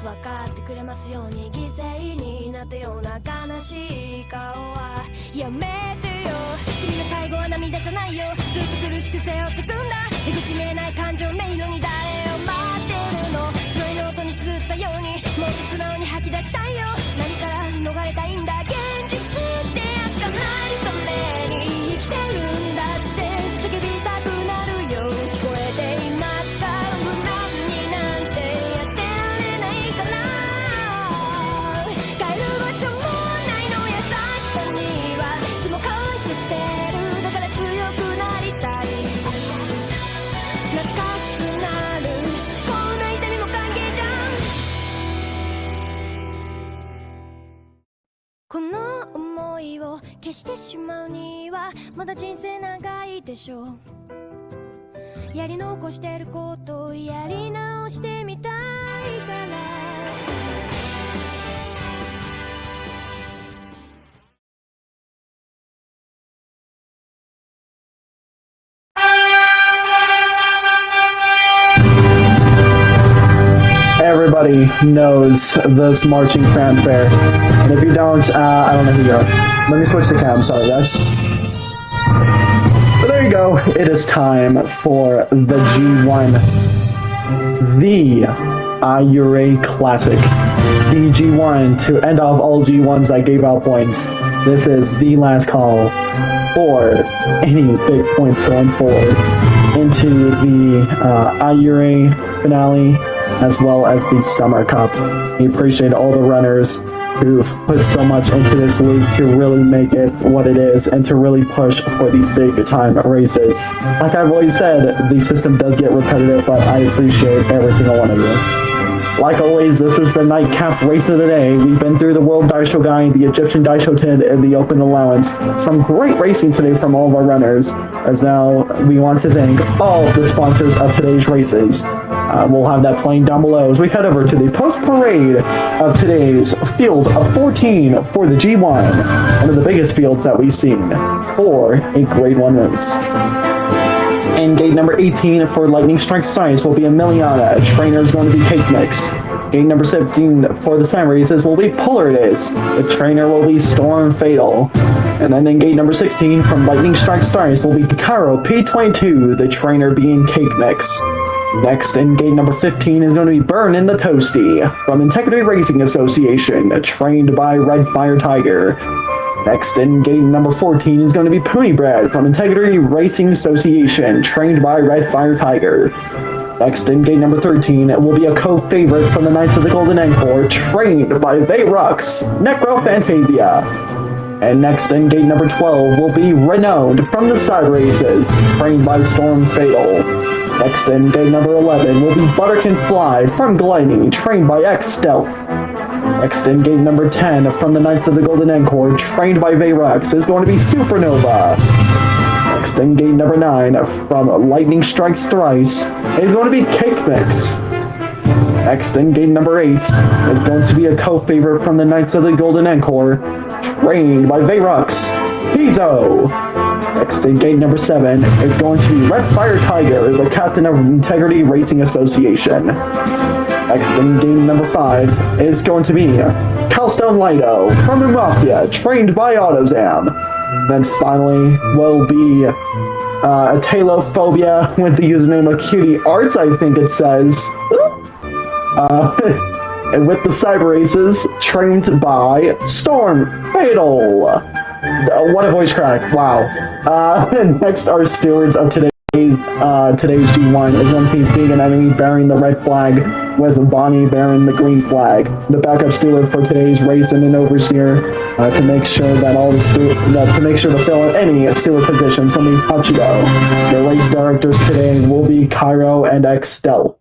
分かってくれますように犠牲になったような悲しい顔はやめてよ君の最後は涙じゃないよずっと苦しく背負ってくんだ出口見えない感情迷路に誰を待ってるの白いノートに綴ったようにもっと素直に吐き出したいよ何から逃れたいんだ現実ってやつがないために生きてるんだって叫びたくなるよ聞こえていますか無難になんてやってられないから帰る場所もないの優しさにはいつも感謝してるだから強くなりたい懐かしくなるこんな痛みも歓迎じゃんこの想いを消してしまうにはまだ人生長いでしょうやり残してることをやり直してみたいからEverybody knows this marching fanfare. And if you don't, I don't know who you are. Let me switch the cam, sorry guys. But there you go, it is time for the G1. The IURA Classic. The G1 to end off all G1s that gave out points. This is the last call for any big points going forward in into the IURA finale as well as the Summer Cup. We appreciate all the runners who've put so much into this league to really make it what it is and to really push for these big time races. Like I've always said, the system does get repetitive, but I appreciate every single one of you. Like always, this is the nightcap race of the day. We've been through the World Daisho Guide, the Egyptian Daisho 10, and the Open Allowance. Some great racing today from all of our runners, as now we want to thank all of the sponsors of today's races. We'll have that playing down below as we head over to the post-parade of today's field of 14 for the G1, one of the biggest fields that we've seen for a Grade 1 race. And gate number 18 for Lightning Strike Styles will be Emiliana. Trainer is going to be Cake Mix. Gate number 17 for the Slam Races will be Pollardus. The trainer will be Storm Fatal. And then in gate number 16 from Lightning Strike Styles will be Cairo P22, the trainer being Cake Mix. Next in gate number 15 is going to be Burn in the Toasty from Integrity Racing Association, trained by Red Fire Tiger. Next in gate number 14 is going to be Pony Bread from Integrity Racing Association, trained by Red Fire Tiger. Next in gate number 13 it will be a co-favorite from the Knights of the Golden Encore, trained by Vayrux, Necro Fantasia. And next in gate number 12 will be Renowned from the Side Races, trained by Storm Fatal. Next in gate number 11 will be Butterkin Fly from Glenny, trained by X Stealth. Next in gate number 10 from the Knights of the Golden Encore, trained by Vayrux, is going to be Supernova. Next in gate number 9 from Lightning Strikes Thrice is going to be Cake Mix. Next in gate number 8 is going to be a co-favorite from the Knights of the Golden Encore, trained by Vayrux, Pizo. Next in gate number 7 is going to be Red Fire Tiger, the captain of Integrity Racing Association. Next in game number 5 is going to be Calstone Lido from Umafia, trained by AutoZam. Then finally will be a Talophobia with the username of Cutie Arts, I think it says. And with the Cyber Races, trained by Storm Fatal. What a voice crack, wow. Next, our stewards of today's G1 is going to be Vegan Enemy bearing the red flag, with Bonnie bearing the green flag. The backup steward for today's race and an overseer to make sure that all the to fill in any steward positions will be Hachido. The race directors today will be Cairo and Extel.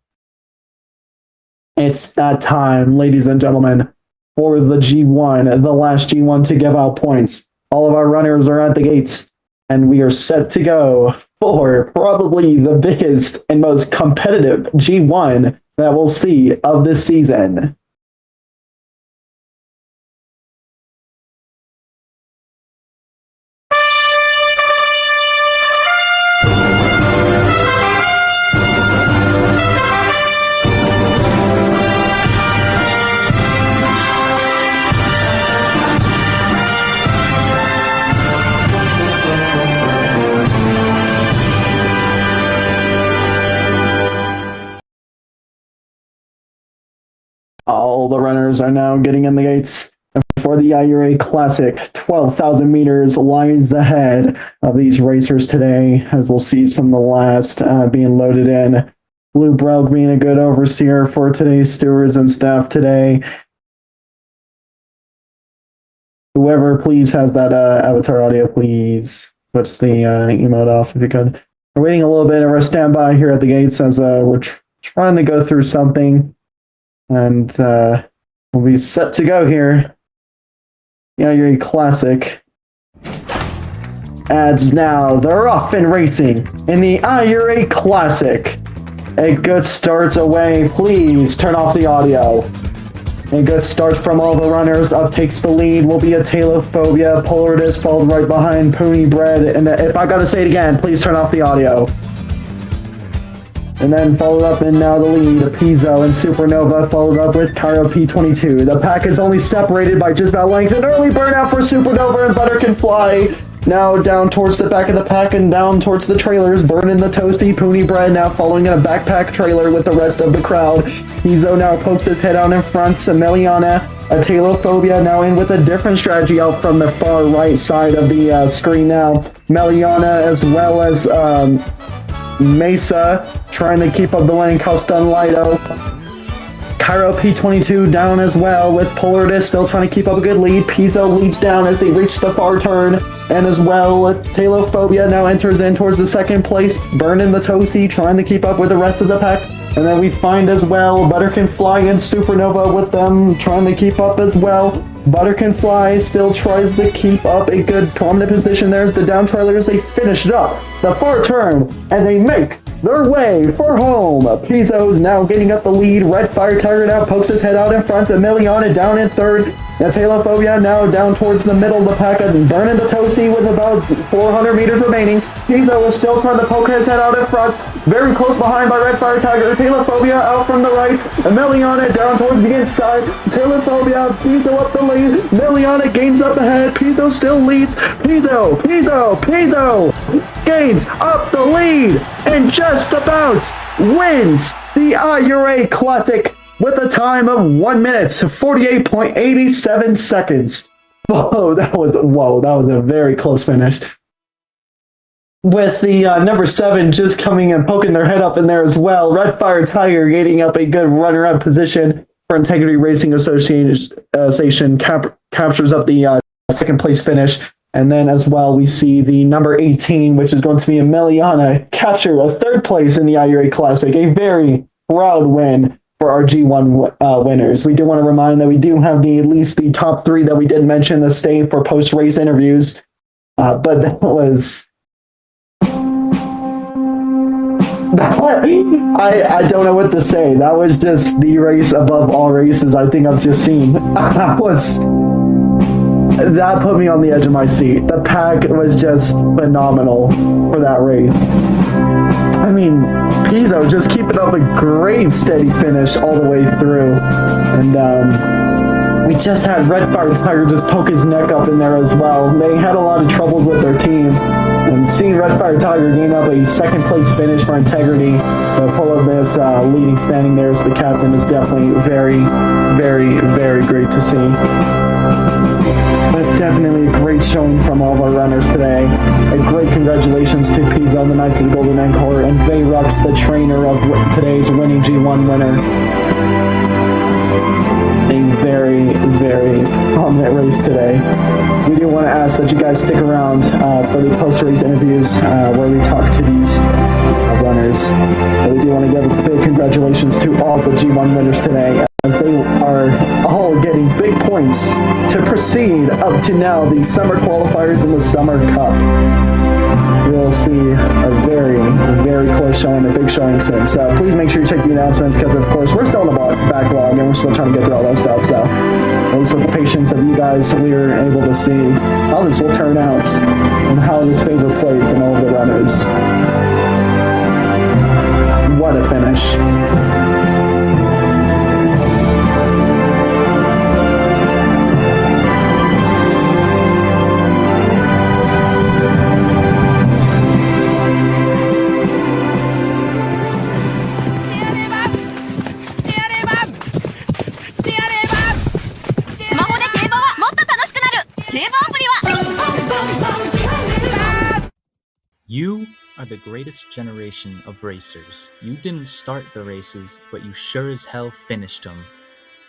It's that time, ladies and gentlemen, for the G1, the last G1 to give out points. All of our runners are at the gates, and we are set to go for probably the biggest and most competitive G1 that we'll see of this season. All the runners are now getting in the gates for the IURA Classic. 12,000 meters lies ahead of these racers today, as we'll see some of the last being loaded in. Blue Brelg being a good overseer for today's stewards and staff today. Whoever, please, has that avatar audio, please switch the emote off if you could. We're waiting a little bit of our standby here at the gates as we're trying to go through something. And we'll be set to go here. Yeah, you're a classic. Ads now. They're off and racing in the IURA Classic. A good start's away. Please turn off the audio. A good start from all the runners. Up takes the lead will be a Talophobia. Pollardus followed right behind Pony Bread. And if I gotta say it again, please turn off the audio. And then followed up in now the lead, Pizzo and Supernova, followed up with Cairo P22. The pack is only separated by just about length. An early burnout for Supernova and Butterkin Fly. Now down towards the back of the pack and down towards the trailers. Burn in the Toasty, Pony Bread now following in a backpack trailer with the rest of the crowd. Pizzo now pokes his head out in front. Emiliana, a Talophobia now in with a different strategy out from the far right side of the screen now. Meliana as well as Mesa trying to keep up the lane. Calstun Lido. Cairo P22 down as well, with Polaris still trying to keep up a good lead. Pizzo leads down as they reach the far turn. And as well, Talophobia now enters in towards the second place. Burnin the Tosi trying to keep up with the rest of the pack. And then we find as well Buttercan Fly and Supernova with them trying to keep up as well. Buttercan Fly still tries to keep up a good prominent position. There's the down trailers. They finish it up the far turn and they make their way for home. Pizzo's now getting up the lead. Red Fire Tiger now pokes his head out in front. Emiliana down in third. Now Talophobia now down towards the middle of the pack and Burnin the Tosi with about 400 meters remaining. Pizzo is still trying to poke his head out in front. Very close behind by Red Fire Tiger. Talophobia out from the right. Emiliana down towards the inside. Talophobia, Pizzo up the lead. Emiliana gains up ahead. Pizzo still leads. Pizzo gains up the lead and just about wins the IURA Classic with a time of 1 minute 48.87 seconds. That was a very close finish. With the number 7 just coming and poking their head up in there as well. Red Fire Tiger getting up a good runner-up position for Integrity Racing Association captures up the second place finish. And then as well, we see the number 18, which is going to be Emiliana, capture a third place in the IURA Classic. A very proud win for our G1 winners. We do want to remind that we do have at least the top 3 that we did mention to stay for post-race interviews. But that was... I don't know what to say. That was just the race above all races I think I've just seen. That put me on the edge of my seat. The pack was just phenomenal for that race. I mean, Pizzo just keeping up a great steady finish all the way through. And we just had Red Fire Tiger just poke his neck up in there as well. They had a lot of troubles with their team. And seeing Red Fire Tiger gain up a second place finish for Integrity, the pull of this leading standing there as the captain is definitely very, very, very great to see. But definitely a great showing from all of our runners today. A great congratulations to Pizzo and the Knights of the Golden Encore and Vayrux, the trainer of today's winning G1 winner. A very, very prominent race today. We do want to ask that you guys stick around for the post-race interviews where we talk to these runners. But we do want to give a big congratulations to all the G1 winners today, as they are all getting big points to proceed up to now the summer qualifiers in the Summer Cup. We'll see a very, very close showing, a big showing soon. So please make sure you check the announcements, because of course we're still in the backlog and we're still trying to get through all that stuff. So at least with the patience of you guys, we are able to see how this will turn out and how this favor plays in all of the runners. What a finish. You are the greatest generation of racers. You didn't start the races, but you sure as hell finished them.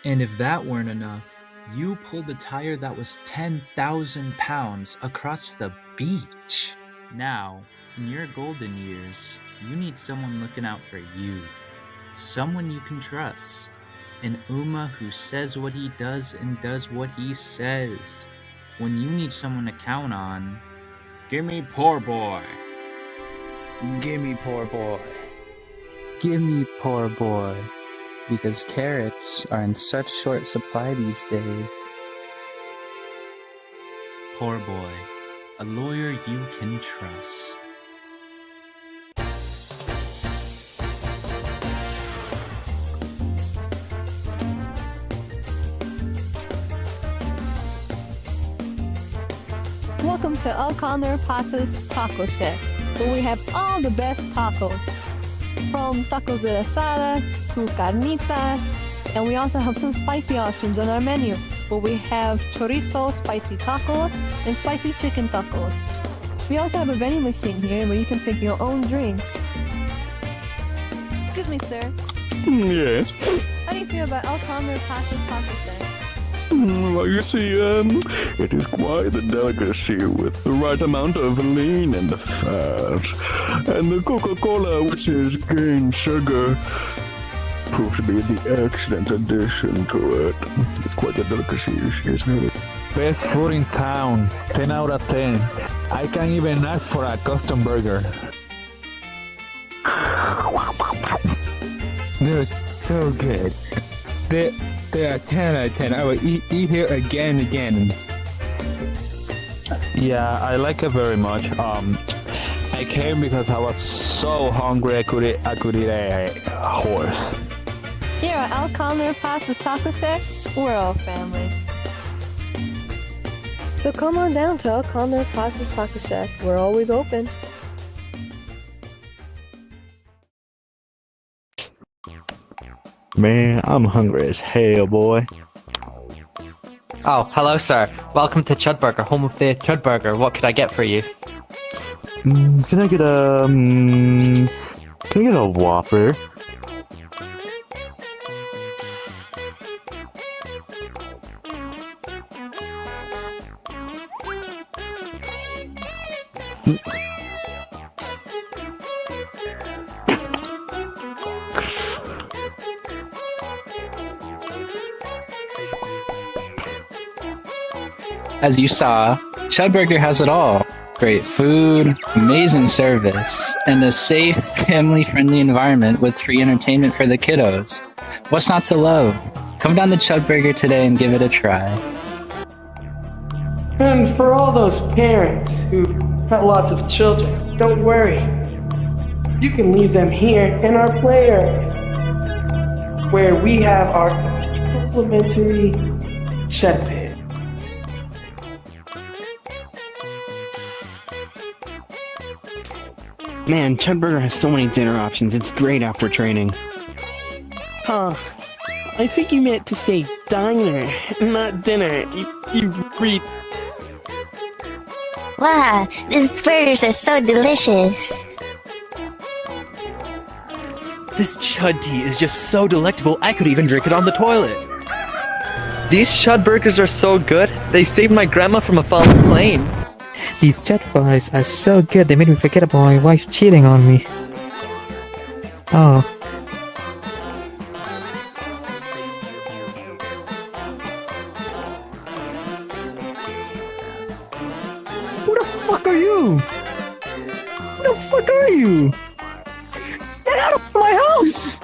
And if that weren't enough, you pulled a tire that was 10,000 pounds across the beach. Now, in your golden years, you need someone looking out for you. Someone you can trust. An Uma who says what he does and does what he says. When you need someone to count on, give me poor boy. Give me poor boy. Give me poor boy. Because carrots are in such short supply these days. Poor boy. A lawyer you can trust. Welcome to El Condor Pasa's Taco Chef, where we have all the best tacos. From tacos de asada to carnitas, and we also have some spicy options on our menu, where we have chorizo spicy tacos and spicy chicken tacos. We also have a vending machine here where you can pick your own drinks. Excuse me, sir. Yes. How do you feel about El Condor Pasa's taco set? Well, you see, it is quite the delicacy with the right amount of lean and the fat. And the Coca-Cola, which is cane sugar, proves to be the excellent addition to it. It's quite a delicacy, isn't it? Best food in town. 10 out of 10. I can't even ask for a custom burger. They're so good. They are 10 out of 10. I will eat here again and again. Yeah, I like it very much. I came because I was so hungry I could eat a horse. Here at El Condor Pasa's Taco Shack, we're all family. So come on down to El Condor Pasa's Taco Shack. We're always open. Man, I'm hungry as hell, boy. Oh, hello, sir. Welcome to Chudburger, home of the Chudburger. What could I get for you? Can I get a Whopper? As you saw, Chudburger has it all. Great food, amazing service, and a safe, family-friendly environment with free entertainment for the kiddos. What's not to love? Come down to Chudburger today and give it a try. And for all those parents who have lots of children, don't worry. You can leave them here in our play area, where we have our complimentary shed pit. Man, Chudburger has so many dinner options. It's great after training. Huh. I think you meant to say diner, not dinner. You read. Wow, these burgers are so delicious. This chud tea is just so delectable, I could even drink it on the toilet. These chud burgers are so good, they saved my grandma from a falling plane. These chud fries are so good, they made me forget about my wife cheating on me. Oh. Who the fuck are you? Who the fuck are you? Get out of my house!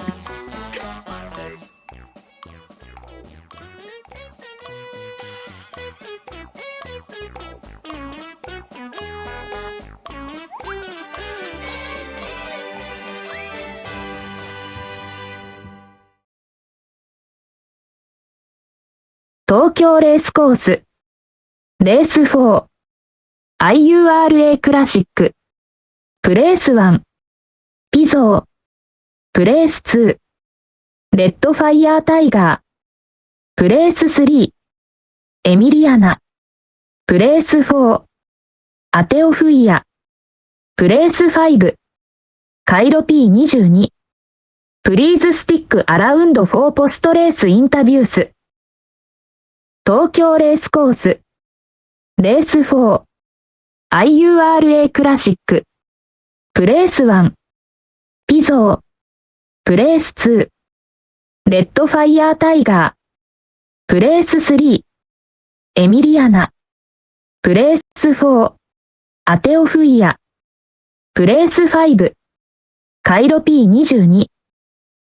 東京レースコースレース4 IURA クラシックプレース1ピゾープレース2レッドファイヤータイガープレース3エミリアナプレース4アテオフイアプレース5カイロ P22 プリーズスティックアラウンド4ポストレースインタビュース東京レースコースレース4 IURA クラシックプレース1ピゾープレース2レッドファイヤータイガープレース3エミリアナプレース4アテオフイアプレース5カイロ P22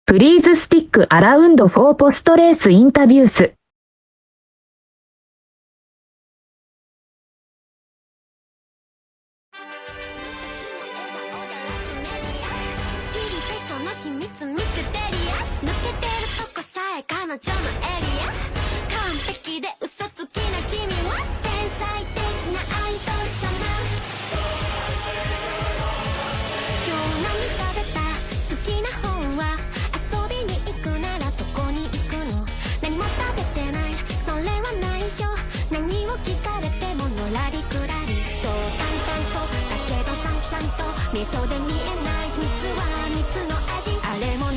プリーズスティックアラウンド4ポストレースインタビュース彼女のエリア完璧で嘘つきな君は天才的なアイドル様今日何食べた好きな本は遊びに行くならどこに行くの何も食べてないそれは内緒何を聞かれてものらりくらりそう淡々とだけどさんさんと味噌で見えない秘密は蜜の味あれも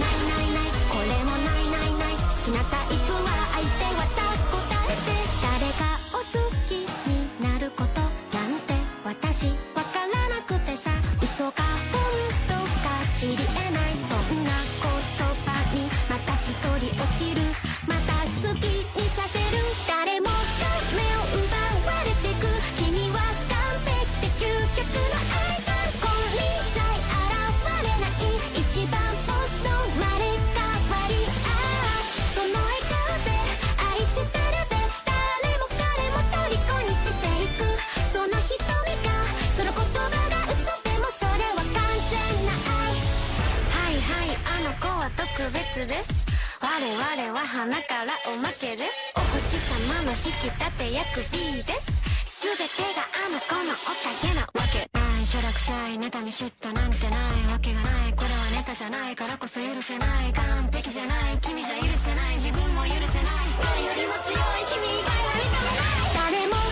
く B です全てがあの子のおかげなわけないしょらくさい妬み嫉妬なんてないわけがないこれはネタじゃないからこそ許せない完璧じゃない君じゃ許せない自分も許せない誰よりも強い君以外は認めない誰もが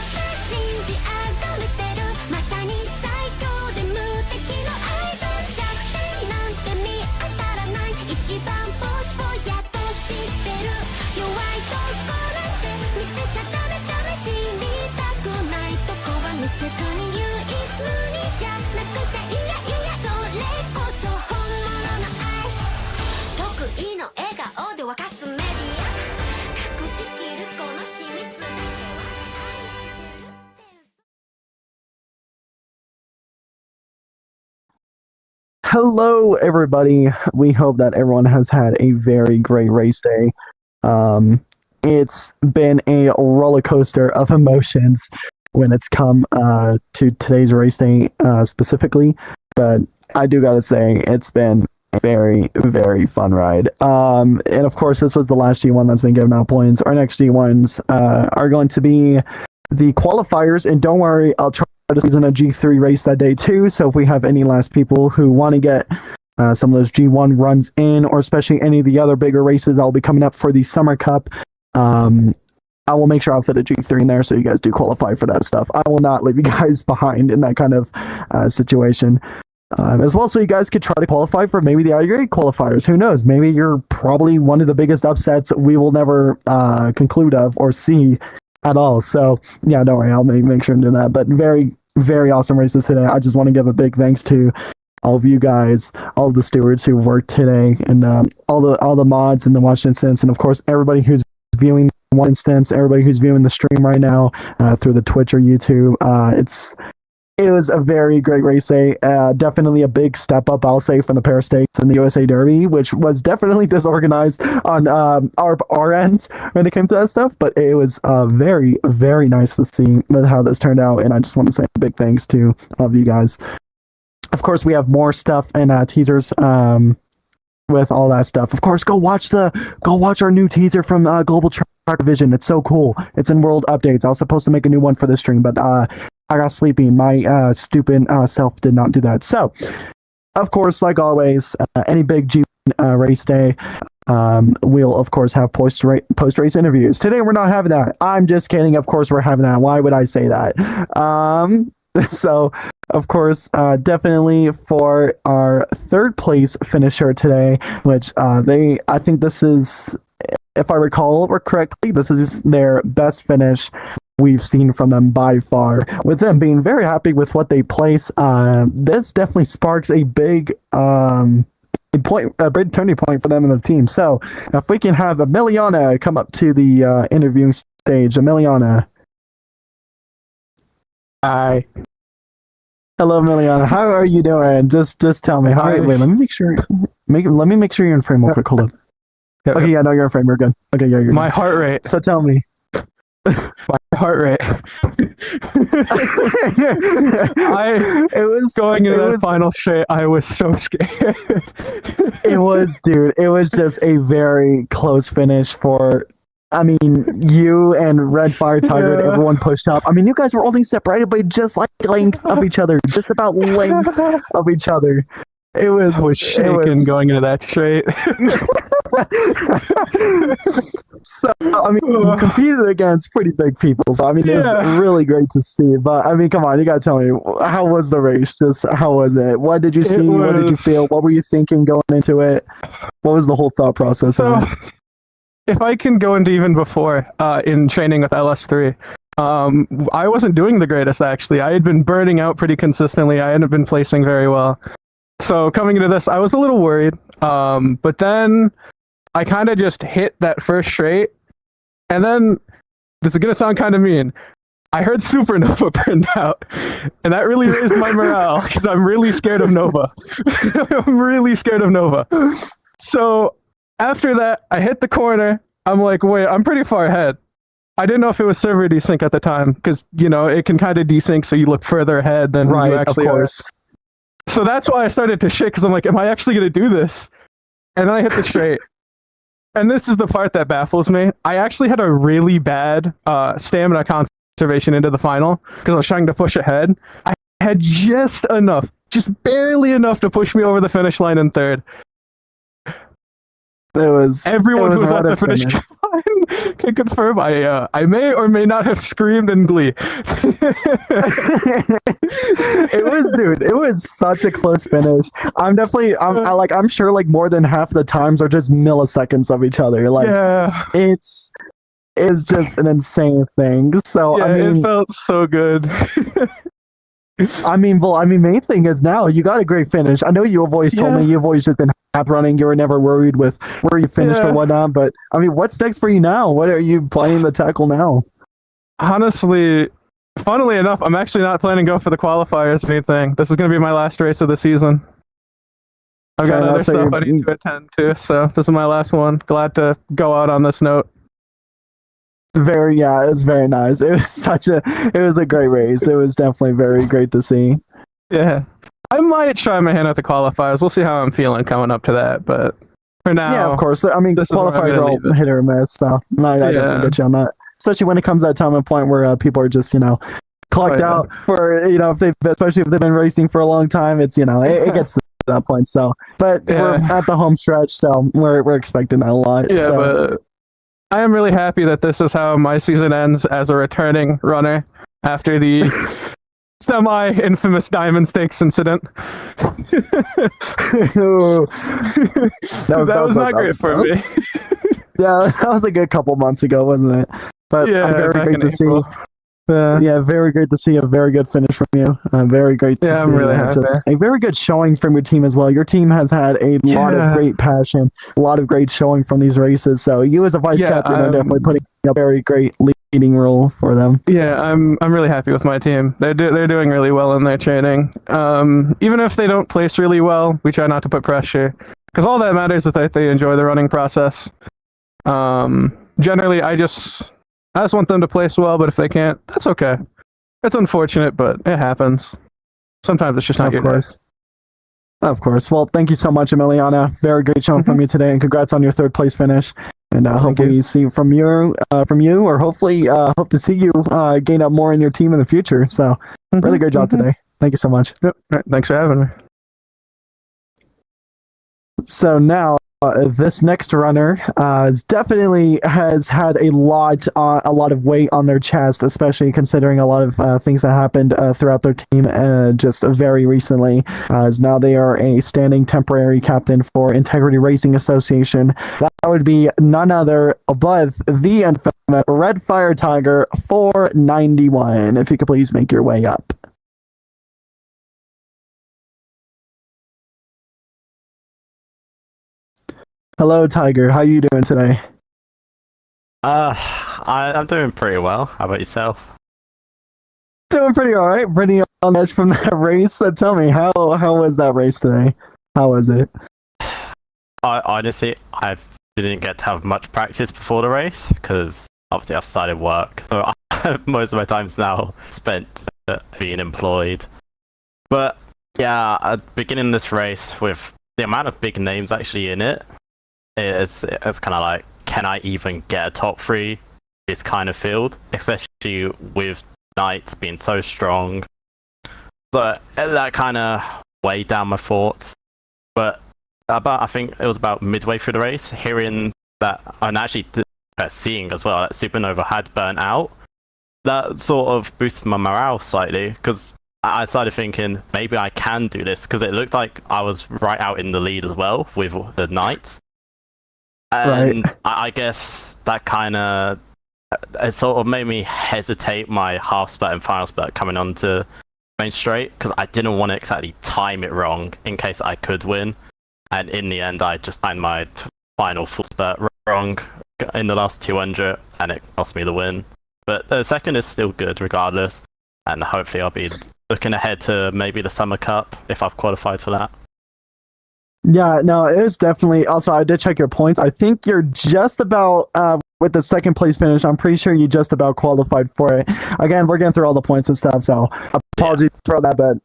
信じ崇めてるまさに最強で無敵のアイドル弱点なんて見当たらない一番ボスをやっと知ってる弱いとこなんて見せちゃダメ試しにたくないとこは見せずに唯一無二じゃなくちゃいやいやそれこそ本物の愛得意の笑顔で沸かすメディア隠しきるこの秘密だけは愛してるって嘘 Hello, everybody. We hope that everyone has had a very great race day. It's been a roller coaster of emotions when it's come to today's race day specifically, but I do gotta say it's been a very, very fun ride. And of course, this was the last G1 that's been given out points. Our next G1s are going to be the qualifiers, and don't worry, I'll try to squeeze in a G3 race that day too, so if we have any last people who want to get some of those G1 runs in, or especially any of the other bigger races that will be coming up for the Summer Cup, I will make sure I'll fit a G3 in there so you guys do qualify for that stuff. I will not leave you guys behind in that kind of situation. As well, so you guys could try to qualify for maybe the IURA qualifiers. Who knows? Maybe you're probably one of the biggest upsets we will never conclude of or see at all. So, yeah, don't worry. I'll make sure to do that. But very, very awesome races today. I just want to give a big thanks to all of you guys, all of the stewards who worked today, and all the mods in the watch instance, and of course everybody who's viewing one instance, everybody who's viewing the stream right now through the Twitch or YouTube. It was a very great race day. Definitely a big step up, I'll say, from the Paris Stakes and the USA Derby, which was definitely disorganized on our end when it came to that stuff. But it was very, very nice to see how this turned out, and I just want to say a big thanks to all of you guys. Of course, we have more stuff and teasers with all that stuff. Of course, go watch our new teaser from Global Track Division. It's so cool. It's in World Updates. I was supposed to make a new one for this stream, but I got sleepy. My stupid self did not do that. So, of course, like always, any big G race day, we'll of course have post race interviews. Today we're not having that. I'm just kidding. Of course we're having that. Why would I say that? So, of course, definitely for our third place finisher today, which I think this is, if I recall correctly, this is their best finish we've seen from them by far. With them being very happy with what they place, this definitely sparks a big big turning point for them and the team. So, if we can have Emiliana come up to the interviewing stage, Emiliana. Hi. Hello, Emiliana. How are you doing? Just tell me. Hi. Wait, let me make sure. Let me make sure you're in frame real quick. Hold up. Okay, yeah, no, you're in frame. You're good. Okay, yeah, you're good. My heart rate. So tell me. My heart rate. It was going into that final straight. I was so scared. It was, dude. It was just a very close finish for. I mean, you and Red Fire Tiger and everyone pushed up. I mean, you guys were only separated by just like length of each other, just about length of each other. I was shaking going into that straight. So, I mean, you competed against pretty big people. So, I mean, it was really great to see. But, I mean, come on, you got to tell me, how was the race? Just how was it? What did you see? What did you feel? What were you thinking going into it? What was the whole thought process of it? If I can go into even before, in training with LS3, I wasn't doing the greatest, actually. I had been burning out pretty consistently. I hadn't been placing very well. So coming into this, I was a little worried. But then I kind of just hit that first straight. And then, this is going to sound kind of mean, I heard Supernova burned out. And that really raised my morale, because I'm really scared of Nova. I'm really scared of Nova. So after that, I hit the corner. I'm like, wait, I'm pretty far ahead. I didn't know if it was server desync at the time, because, you know, it can kind of desync so you look further ahead than you actually are. So that's why I started to shake, because I'm like, am I actually going to do this? And then I hit the straight. And this is the part that baffles me. I actually had a really bad stamina conservation into the final because I was trying to push ahead. I had just enough, just barely enough to push me over the finish line in third. Everyone who was at the finish line can confirm I may or may not have screamed in glee. It was such a close finish. I'm sure like more than half the times are just milliseconds of each other. Like it's just an insane thing. So yeah, I mean, it felt so good. main thing is now you got a great finish. I know you've always told me you've always just been half running. You were never worried with where you finished or whatnot. But I mean, what's next for you now? What are you playing the tackle now? Honestly, funnily enough, I'm actually not planning to go for the qualifiers or anything. This is going to be my last race of the season. I've got other stuff I need to attend to, so this is my last one. Glad to go out on this note. It was very nice. It was a great race. It was definitely very great to see. Yeah. I might try my hand at the qualifiers. We'll see how I'm feeling coming up to that, but for now... Yeah, of course. I mean, qualifiers are all hit or miss, so I definitely get you on that. Especially when it comes to that time and point where people are just, clocked out for, especially if they've been racing for a long time, it's, it gets to that point, so... But we're at the home stretch, so we're expecting that a lot. Yeah, but... I am really happy that this is how my season ends as a returning runner after the semi-infamous Diamond Stakes incident. that was not great for me. Yeah, that was a good couple months ago, wasn't it? But yeah, I'm very great to see. Very great to see a very good finish from you. Very great to see. I'm really happy. A very good showing from your team as well. Your team has had a lot of great passion, a lot of great showing from these races. So you as a vice captain are definitely putting a very great leading role for them. Yeah, I'm really happy with my team. They're doing really well in their training. Even if they don't place really well, we try not to put pressure because all that matters is that they enjoy the running process. Generally, I just want them to place well, but if they can't, that's okay. It's unfortunate, but it happens. Sometimes it's just not good. Of course. Well, thank you so much, Emiliana. Very great showing from you today, and congrats on your third place finish. And hopefully see from you, or hopefully hope to see you gain up more in your team in the future. So, really great job today. Thank you so much. Yep. Thanks for having me. So now, this next runner definitely has had a lot of weight on their chest, especially considering a lot of things that happened throughout their team just very recently. As now they are a standing temporary captain for Integrity Racing Association. That would be none other but the infamous Red Fire Tiger 491. If you could please make your way up. Hello, Tiger. How you doing today? I'm doing pretty well. How about yourself? Doing pretty all right. Pretty on edge from that race. So tell me, how was that race today? How was it? Honestly, I didn't get to have much practice before the race because obviously I've started work. So most of my time's now spent being employed. But yeah, beginning this race with the amount of big names actually in it, it's kind of like, can I even get a top three this kind of field, especially with Knights being so strong. So that kind of weighed down my thoughts. But I think it was about midway through the race, hearing that, and actually seeing as well that Supernova had burnt out, that sort of boosted my morale slightly, because I started thinking maybe I can do this, because it looked like I was right out in the lead as well with the Knights. And I guess that kind of it sort of made me hesitate my half split and final split coming onto main straight, because I didn't want to exactly time it wrong in case I could win. And in the end, I just timed my final full split wrong in the last 200, and it cost me the win. But the second is still good regardless, and hopefully I'll be looking ahead to maybe the Summer Cup if I've qualified for that. Yeah, no, it was definitely. Also, I did check your points. I think you're just about with the second place finish. I'm pretty sure you just about qualified for it. Again, we're getting through all the points and stuff, so apologies for that. But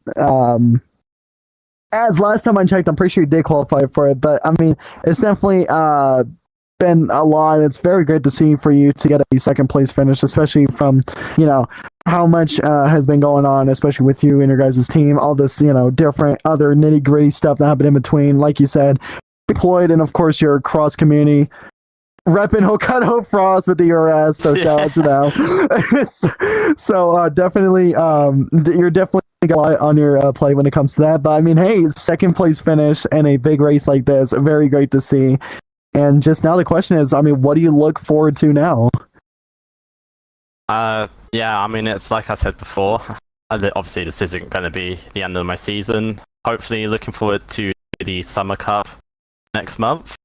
as last time I checked, I'm pretty sure you did qualify for it. But I mean, it's definitely been a lot. It's very great to see for you to get a second place finish, especially from, how much has been going on, especially with you and your guys' team, all this, different other nitty gritty stuff that happened in between. Like you said, deployed, and of course your cross community repping Hokkaido Frost with the IURA, so shout out to them. So definitely, you're definitely got a lot on your plate when it comes to that. But I mean, hey, second place finish in a big race like this, very great to see. And just now the question is, I mean, what do you look forward to now? Yeah, I mean, it's like I said before. Obviously, this isn't going to be the end of my season. Hopefully, looking forward to the Summer Cup next month.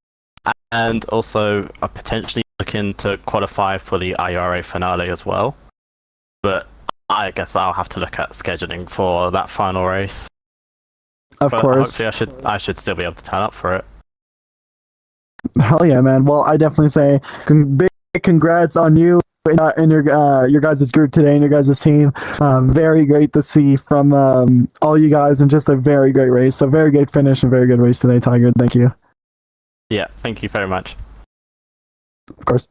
And also, potentially looking to qualify for the IURA finale as well. But I guess I'll have to look at scheduling for that final race. Of course. Hopefully, I should still be able to turn up for it. Hell yeah, man. Well, I definitely say big congrats on you and your guys' group today and your guys' team. Very great to see from all you guys, and just a very great race. A very good finish and very good race today, Tiger. Thank you. Yeah, thank you very much. Of course.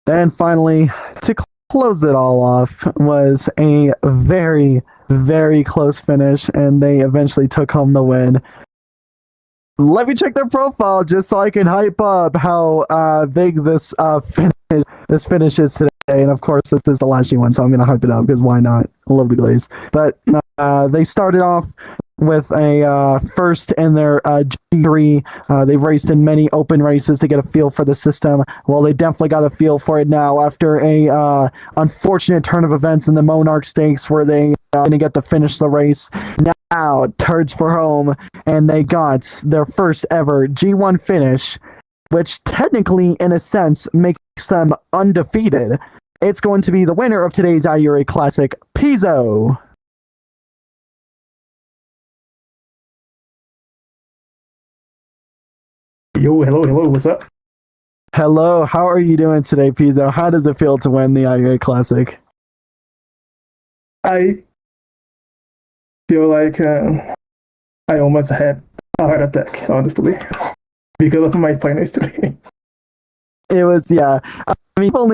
And finally, to close it all off, was a very, very close finish, and they eventually took home the win. Let me check their profile just so I can hype up how big this finish is today. And of course, this is the last G1, so I'm going to hype it up because why not? I love the Glaze. But they started off with a first in their G3. They've raced in many open races to get a feel for the system. Well, they definitely got a feel for it now after a unfortunate turn of events in the Monarch Stakes where they didn't get to finish the race. Now, turds for home, and they got their first ever G1 finish, which technically, in a sense, makes them undefeated. It's going to be the winner of today's IURA Classic, Pizzo. Yo, hello, what's up? Hello, how are you doing today, Pizzo? How does it feel to win the IURA Classic? I feel like I almost had a heart attack, honestly, because of my finals today. It was, yeah. You won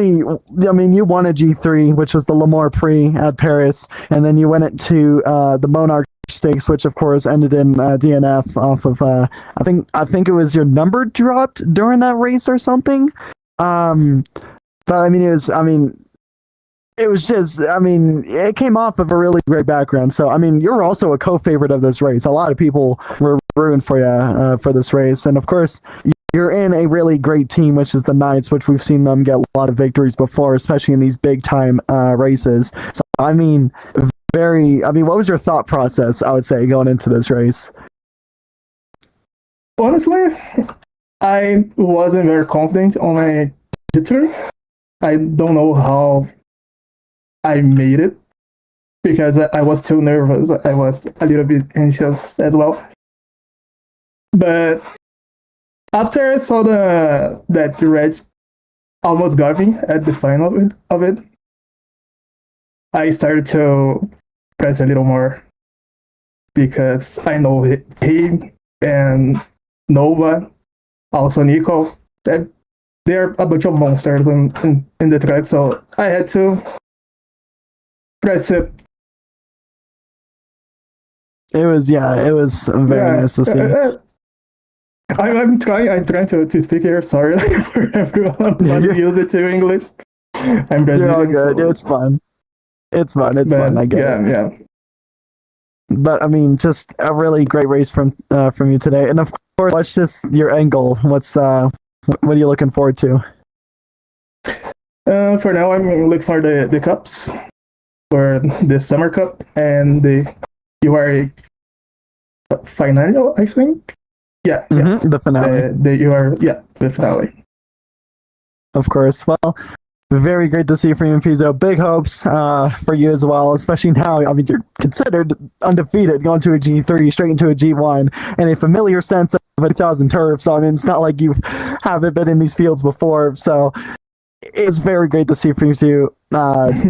a G3, which was the Lamar Prix at Paris, and then you went it to the Monarch Stakes, which of course ended in DNF off of I think it was your number dropped during that race or something. But it came off of a really great background. So you're also a co-favorite of this race. A lot of people were rooting for you for this race, and of course you're in a really great team, which is the Knights, which we've seen them get a lot of victories before, especially in these big time races. So what was your thought process, I would say, going into this race? Honestly, I wasn't very confident on my G2. I don't know how I made it because I was too nervous. I was a little bit anxious as well. But after I saw that the Reds almost got me at the final of it, I started to press a little more because I know he and Nova, also Nico, they're a bunch of monsters in the track, so I had to press it. It was very nice to see. I'm trying to speak here. Sorry for everyone not use it to English. I'm Brazilian. You're all good. So... It's fun. It's fun. I get it. Yeah. But just a really great race from you today. And of course, what's just your end goal? What are you looking forward to? For now, I'm looking for the cups, for the Summer Cup and the IURA final, I think. Yeah, the finale. The finale. Of course. Well, very great to see you from you, Pizzo. Big hopes for you as well, especially now. You're considered undefeated, going to a G3, straight into a G1, and a familiar sense of 1,000 turf. So, it's not like you haven't been in these fields before. So, it's very great to see from you two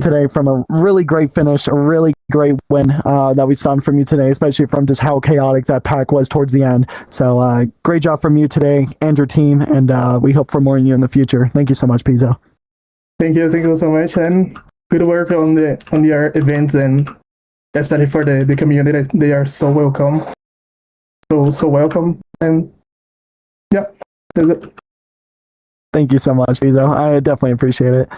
today from a really great finish, a really great win that we saw from you today, especially from just how chaotic that pack was towards the end. So great job from you today and your team, and we hope for more in you in the future. Thank you so much, Pizzo. Thank you so much, and good work on your events, and especially for the community. They are so welcome, so welcome, and yeah, that's it. Thank you so much, Pizzo. I definitely appreciate it.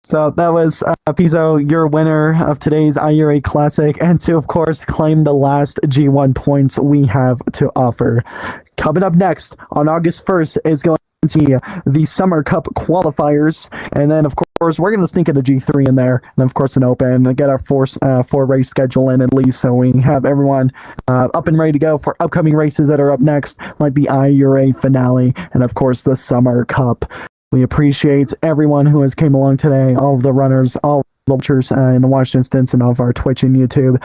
So that was Pizzo, your winner of today's IURA Classic, and to, of course, claim the last G1 points we have to offer. Coming up next on August 1st is going to be the Summer Cup qualifiers, and then, of course, we're going to sneak into G3 in there, and of course an Open, get our four race schedule in at least, so we have everyone up and ready to go for upcoming races that are up next, like the IURA finale, and of course the Summer Cup. We appreciate everyone who has came along today, all of the runners, all the watchers in the Washington instance, and all of our Twitch and YouTube,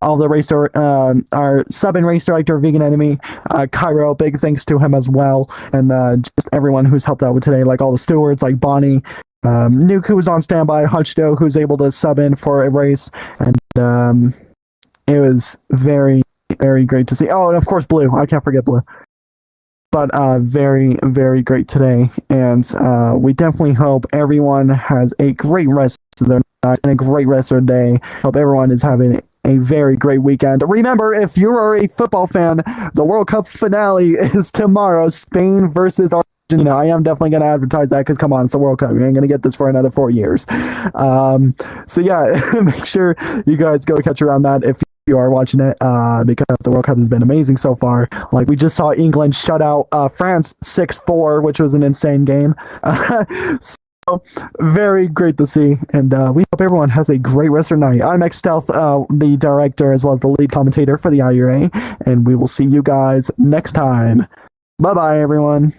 all the race our sub and race director, Vegan Enemy, Cairo, big thanks to him as well, and just everyone who's helped out with today, like all the stewards, like Bonnie, Nuke, who was on standby, Hutchdo, who's able to sub in for a race, and it was very, very great to see. Oh, and of course Blue, I can't forget Blue. But very, very great today, and we definitely hope everyone has a great rest of their night and a great rest of their day. Hope everyone is having a very great weekend. Remember, if you are a football fan, the World Cup finale is tomorrow, Spain versus Argentina. I am definitely going to advertise that because, come on, it's the World Cup. We ain't going to get this for another 4 years. So, yeah, make sure you guys go catch around that if you are watching it, because the World Cup has been amazing so far. Like, we just saw England shut out France 6-4, which was an insane game. So, very great to see, and we hope everyone has a great rest of their night. I'm X Stealth, the director as well as the lead commentator for the IURA, and we will see you guys next time. Bye-bye, everyone.